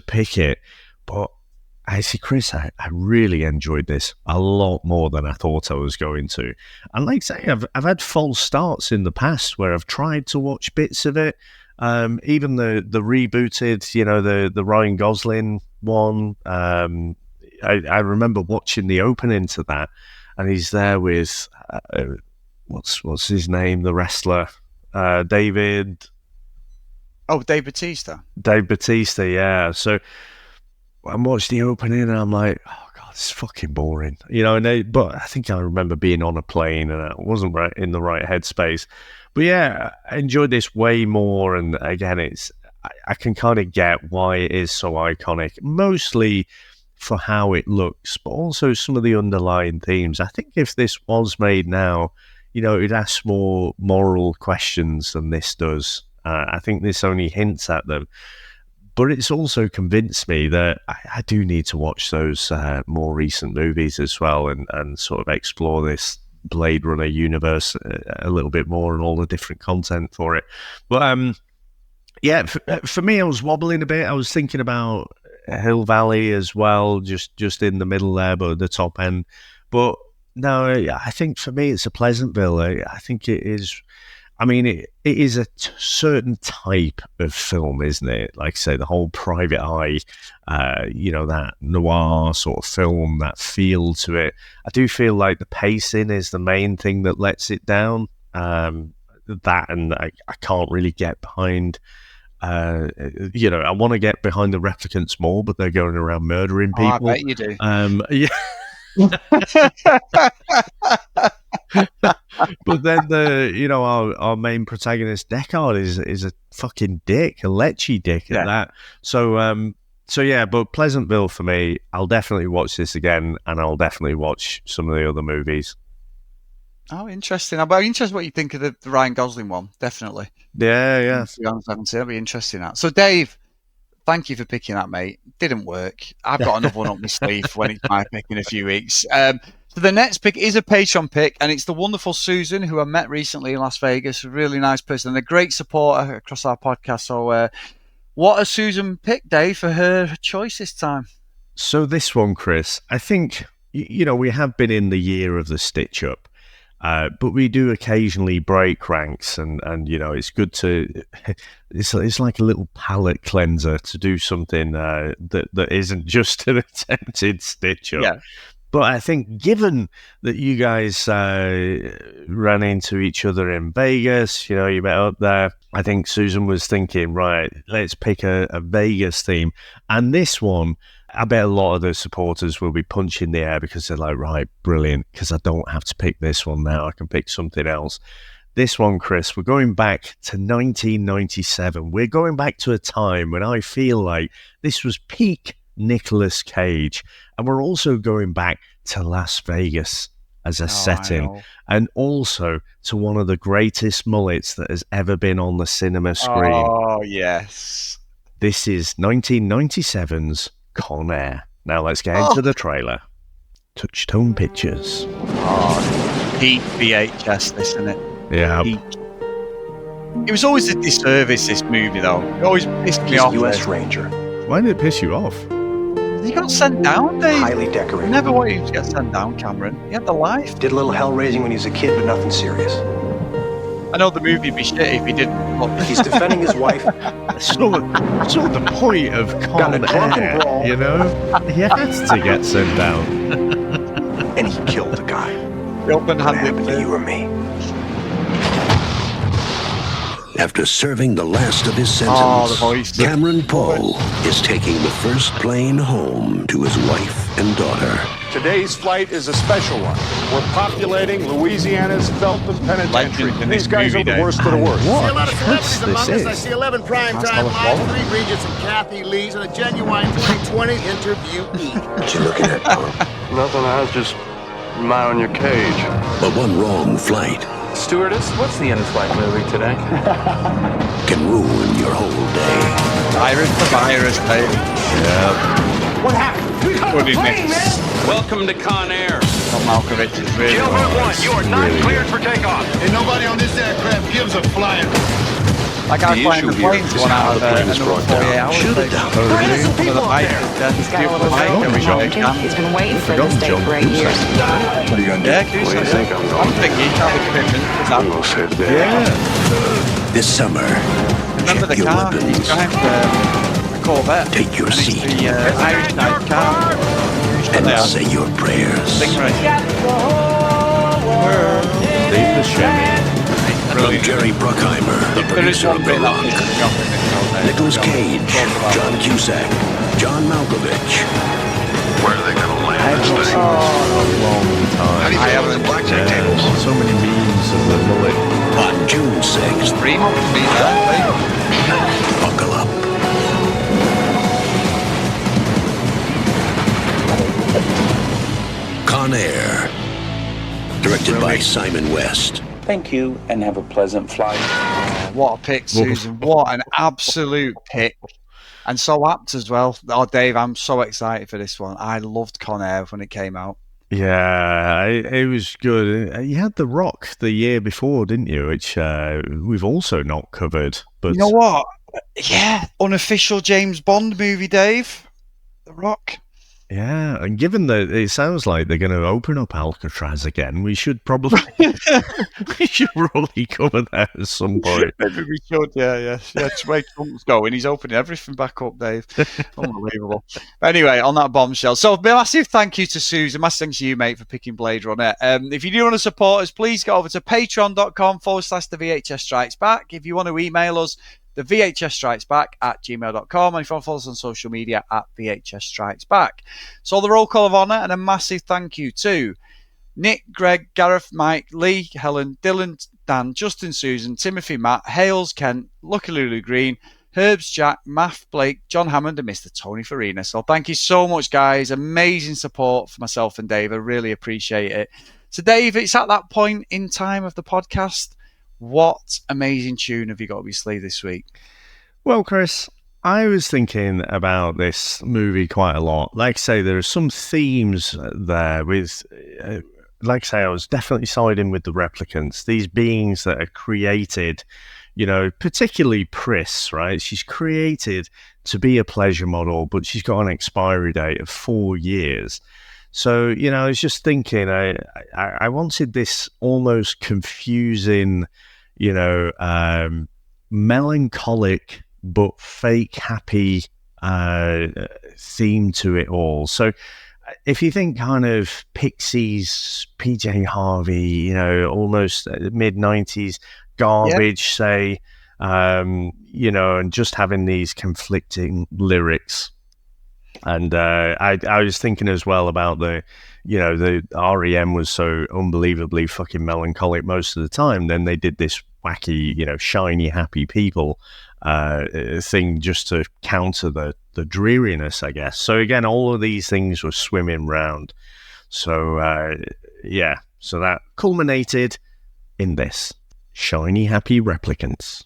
pick it. But actually, Chris, I really enjoyed this a lot more than I thought I was going to. And like I say, I've had false starts in the past where I've tried to watch bits of it. Even the rebooted, you know, the Ryan Gosling one. I remember watching the opening to that, and he's there with what's his name, the wrestler, Dave
Bautista.
Dave Bautista, yeah. So I watched the opening and I'm like, oh God, it's fucking boring, you know. But I think I remember being on a plane and I wasn't right in the right headspace. But yeah, I enjoyed this way more. And again, I can kind of get why it is so iconic, mostly for how it looks, but also some of the underlying themes. I think if this was made now, you know, it asks more moral questions than this does. I think this only hints at them. But it's also convinced me that I do need to watch those more recent movies as well and sort of explore this Blade Runner universe a little bit more and all the different content for it. But yeah, for me, I was wobbling a bit. I was thinking about Hill Valley as well, just in the middle there, but at the top end. But no, I think for me, it's a Pleasantville. I think it is. I mean, it is a certain type of film, isn't it? Like I say, the whole Private Eye, you know, that noir sort of film, that feel to it. I do feel like the pacing is the main thing that lets it down. That, and I can't really get behind, you know, I want to get behind the replicants more, but they're going around murdering people.
I bet you do.
Yeah. But then our main protagonist Deckard is a fucking dick, a lechy dick at that. So yeah, but Pleasantville for me, I'll definitely watch this again, and I'll definitely watch some of the other movies.
Oh, interesting. I'm interested what you think of the Ryan Gosling one. Definitely.
Yeah.
To be honest, I haven't seen it. That'll be interesting. That. So, Dave, thank you for picking that, mate. Didn't work. I've got another one up my sleeve when it's my pick in a few weeks. So the next pick is a Patreon pick, and it's the wonderful Susan, who I met recently in Las Vegas. A really nice person and a great supporter across our podcast. So what a Susan pick, Dave, for her choice this time?
So this one, Chris, I think, you know, we have been in the year of the stitch-up. But we do occasionally break ranks, and you know, it's good to. It's like a little palate cleanser to do something that isn't just an attempted stitch up.
Yeah.
But I think, given that you guys ran into each other in Vegas, you know, you met up there, I think Susan was thinking, right, let's pick a Vegas theme, and this one. I bet a lot of the supporters will be punching the air because they're like, right, brilliant, because I don't have to pick this one now. I can pick something else. This one, Chris, we're going back to 1997. We're going back to a time when I feel like this was peak Nicolas Cage. And we're also going back to Las Vegas. as a setting, and also to one of the greatest mullets that has ever been on the cinema screen.
Oh, yes.
This is 1997's Con Air. Now let's get into the trailer. Touchstone Pictures.
Oh, peak VHS, this, isn't it?
Yeah.
Peak. It was always a disservice, this movie, though. It always pissed me off.
U.S. Ranger.
Why did it piss you off?
He got sent down, Dave.
Highly decorated.
Never wanted him to get sent down, Cameron. He had the life.
Did a little hell raising when he was a kid, but nothing serious.
I know the movie would be shit if he didn't. But...
He's defending his wife.
It's not the point of Con Air, you know? He has to get sent down.
And he killed a guy.
What
happened to you or me?
After serving the last of his sentence, Cameron Poe is taking the first plane home to his wife and daughter.
Today's flight is a special one. We're populating Louisiana's Felton Penitentiary. These guys are the worst of the worst.
I see a lot of celebrities among us. I see 11 primetime live, 3 Regents and Kathy Lees, and a genuine 2020 interviewee.
What you looking at, Tom?
Nothing, I was just admiring your cage.
But one wrong flight
Stewardess, what's the in-flight movie today?
can ruin your whole day.
Virus, baby.
Yeah.
What happened? We got the plane, man!
Welcome to Con Air.
Malkovich is really
Gilbert 1, you are not cleared for takeoff.
And nobody on this aircraft gives a flying.
That guy flying the plane's one out of another 48 hours.
Shoot it down.
He's got a little break.
He's been waiting for this day for 8 years.
What are you going to do?
Yeah, what do you think? I'm thinking he's got a commitment.
I'm going to save the day.
Yeah.
This summer,
remember the
check your
car?
weapons.
He's driving a Corvette.
Take your seat.
The Irish night car.
And say your prayers.
Leave the Chevy.
From Jerry Bruckheimer, the producer of The Rock, Nicolas Cage, John Cusack, John Malkovich.
Where are they going to land this thing?
A long time.
I haven't blackjack tables.
So many memes of the mullet.
On June 6th,
3 months to be there.
buckle up. Con Air, directed by Simon West.
Thank you, and have a pleasant flight.
What a pick, Susan. What an absolute pick. And so apt as well. Oh, Dave, I'm so excited for this one. I loved Con Air when it came out.
Yeah, it was good. You had The Rock the year before, didn't you? Which we've also not covered. But
you know what? Yeah, unofficial James Bond movie, Dave. The Rock.
Yeah, and given that it sounds like they're going to open up Alcatraz again, we should probably cover that at some point.
Maybe we should, yeah. Just where Trump's going, he's opening everything back up, Dave. Unbelievable. Anyway, on that bombshell. So, massive thank you to Susan. Massive thanks to you, mate, for picking Blade Runner. If you do want to support us, please go over to patreon.com/the VHS Strikes Back. If you want to email us, the VHS Strikes Back @gmail.com, and if you want to follow us on social media @VHS Strikes Back. So the roll call of honour, and a massive thank you to Nick, Greg, Gareth, Mike, Lee, Helen, Dylan, Dan, Justin, Susan, Timothy, Matt, Hales, Kent, Lucky Lulu Green, Herbs, Jack, Math, Blake, John Hammond, and Mr. Tony Farina. So thank you so much, guys. Amazing support for myself and Dave. I really appreciate it. So Dave, it's at that point in time of the podcast. What amazing tune have you got up your sleeve this week?
Well, Chris, I was thinking about this movie quite a lot. Like I say, there are some themes there with, like I say, I was definitely siding with the replicants. These beings that are created, particularly Pris, right? She's created to be a pleasure model, but she's got an expiry date of 4 years. So, I was just thinking, I wanted this almost confusing, melancholic but fake happy theme to it all. So if you think kind of Pixies, PJ Harvey, almost mid-90s garbage, say, and just having these conflicting lyrics. And I was thinking as well about the REM was so unbelievably fucking melancholic most of the time. Then they did this wacky, shiny, happy people thing just to counter the dreariness, I guess. So again, all of these things were swimming round. So yeah, So that culminated in this. Shiny Happy Replicants.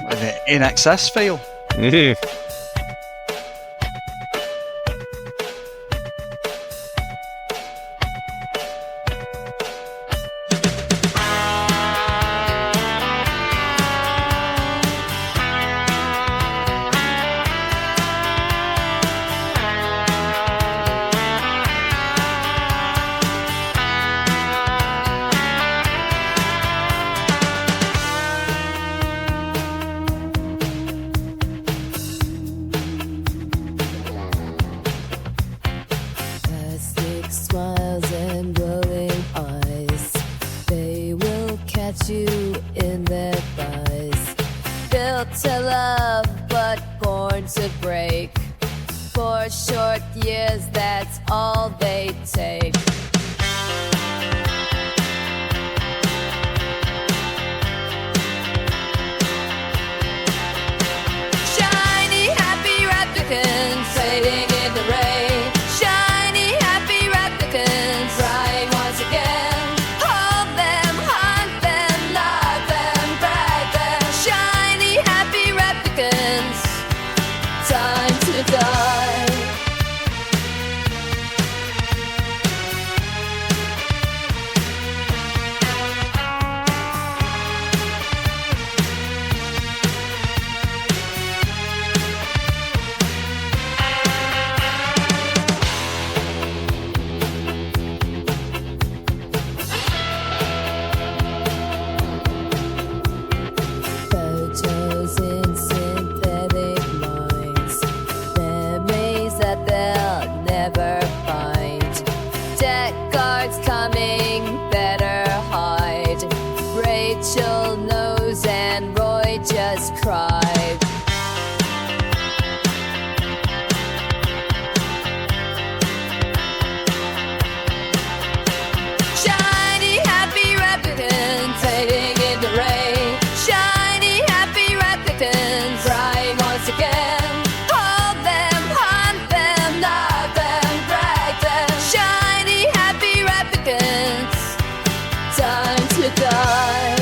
With an in excess feel.
Plastic smiles and glowing eyes, they will catch you in their thighs. Built to love, but born to break. For short years, that's all they take. Shiny, happy replicants fading in the rain. Shiny, happy replicants crying once again. Hold them, hunt them, love them, brag them. Shiny, happy replicants, time to die. Photos in synthetic minds, memories that they'll never find. Deck guards coming, better hide. Rachel knows and Roy just cried. Shiny, happy replicants fading in the rain. Shiny, happy replicants crying once again. Hold them, hunt them, love them, brag them. Shiny, happy replicants, time to die.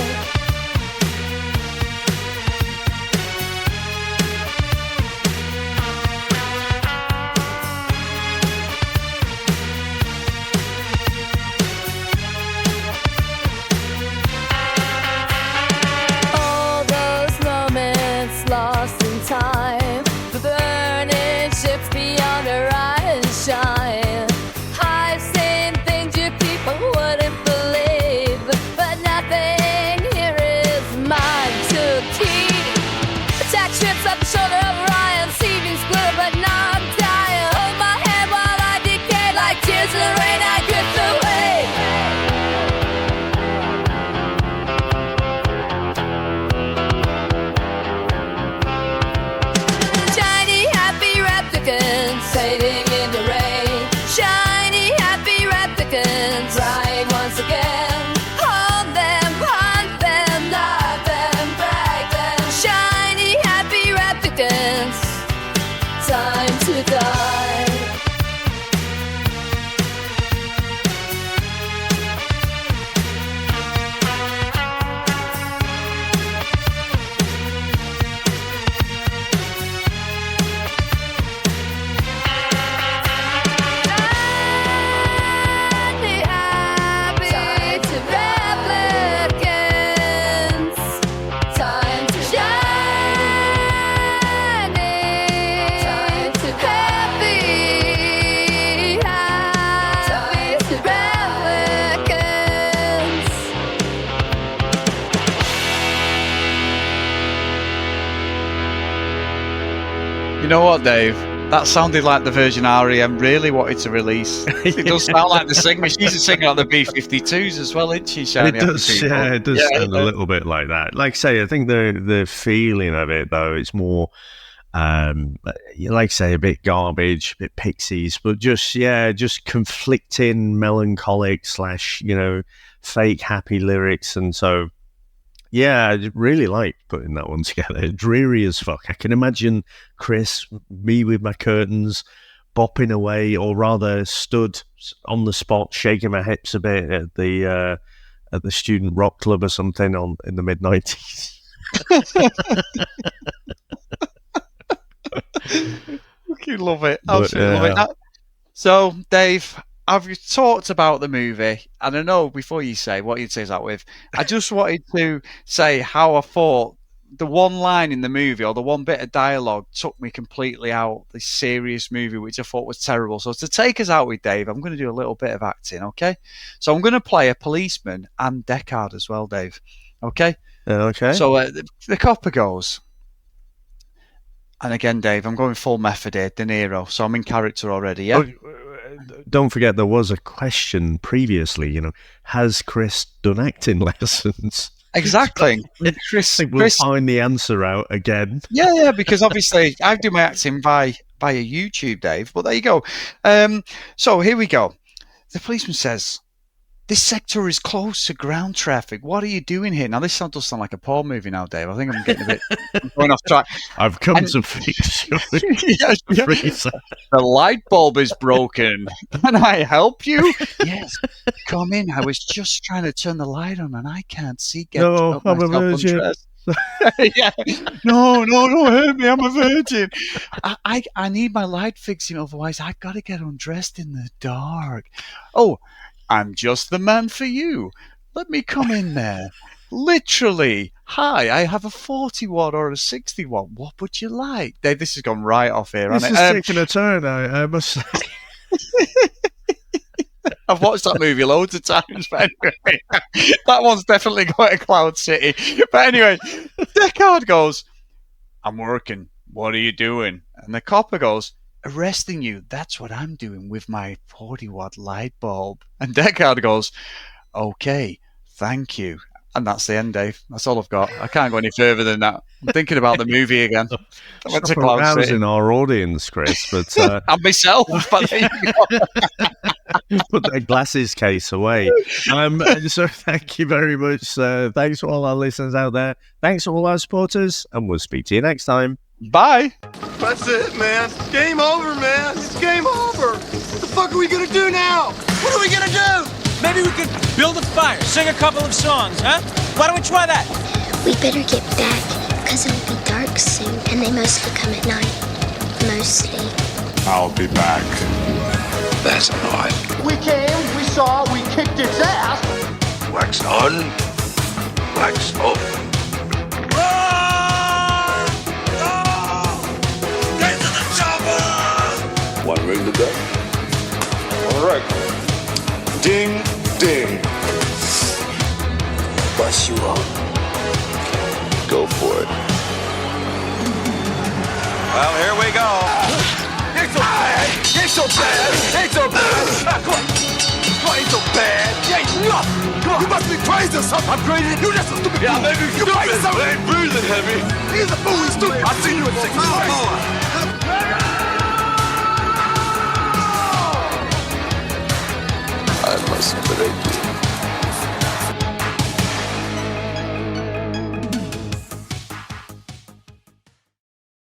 All those moments lost in time, the burning ships beyond horizon shine. I've seen things you people wouldn't believe, but nothing here is mine to keep. Attack ships up the shoulder of Orion, seething split but not dying. Hold my hand while I decay like tears in the rain I drift away. Shiny, happy replicants fading in the rain. Shiny, happy replicants crying once again. Hold them, hunt them, love them, brag them. Shiny, happy replicants, time to die. Time to replicants, time to shine, time to happy, time to replicants.
You know what, Dave? That sounded like the version REM really wanted to release. It does sound like the singer. She's a singer on the B-52s as well, isn't she? Shiny
It does,
Happy People?
it does sound a little bit like that. Like I say, I think the feeling of it, though, it's more, like I say, a bit garbage, a bit pixies, but just conflicting, melancholic / fake happy lyrics. And so, Yeah, I really like putting that one together. Dreary as fuck. I can imagine Chris, me with my curtains, bopping away, or rather stood on the spot, shaking my hips a bit at the student rock club or something in the mid-90s.
You love it. Absolutely love it. So, Dave, I've talked about the movie, and I know before you say what you'd say that with, I just wanted to say how I thought the one line in the movie or the one bit of dialogue took me completely out the serious movie, which I thought was terrible. So to take us out with Dave, I'm going to do a little bit of acting, okay? So I'm going to play a policeman and Deckard as well, Dave. Okay?
Okay.
So the copper goes, and again, Dave, I'm going full method here, De Niro, so I'm in character already, yeah?
Don't forget there was a question previously, has Chris done acting lessons?
Exactly.
Chris, we'll find the answer out again.
Yeah, because obviously I do my acting via YouTube, Dave, but there you go. So here we go. The policeman says, "This sector is close to ground traffic. What are you doing here?" Now, this does sound like a porn movie now, Dave. I think I'm getting a bit going off track.
I've come to fix you.
The light bulb is broken. Can I help you? Yes. Come in. I was just trying to turn the light on and I can't see.
No, I'm a virgin.
Yeah. No, don't hurt me. I'm a virgin. I need my light fixing, otherwise I've got to get undressed in the dark. Oh, I'm just the man for you. Let me come in there. Literally. Hi, I have a 40 watt or a 60 watt. What would you like? Dave, this has gone right off here,
This
hasn't
is
it?
taking a turn, I must say.
I've watched that movie loads of times, but anyway, that one's definitely got a Cloud City. But anyway, Deckard goes, "I'm working. What are you doing?" And the copper goes, "Arresting you. That's what I'm doing with my 40 watt light bulb." And Deckard goes, "Okay, thank you." And that's the end, Dave. That's all I've got. I can't go any further than that. I'm thinking about the movie again. I went to Cloud City.
In our audience, Chris, but
and myself. But there you go.
Put that glasses case away. So thank you very much. Thanks to all our listeners out there. Thanks to all our supporters, and we'll speak to you next time.
Bye.
That's it, man. Game over, man. It's game over. What the fuck are we gonna do now? What are we gonna do?
Maybe we could build a fire, sing a couple of songs, huh? Why don't we try that?
We better get back, because it'll be dark soon, and they mostly come at night. Mostly.
I'll be back.
That's not.
We came, we saw, we kicked its ass.
Wax on, wax off.
Get to the chopper!
One ring to go.
All right. Ding, ding.
Bust you up. Go for it.
Well, here we go. Ain't so bad. Ain't so bad. Ain't so bad. Come on, ain't so bad. Ain't nothing. Come on. You must be crazy or something. I'm crazy. You just a stupid fool. Yeah, maybe you crazy. Ain't breathing heavy.
He's a fool. He's stupid.
I'll see you in 6 months.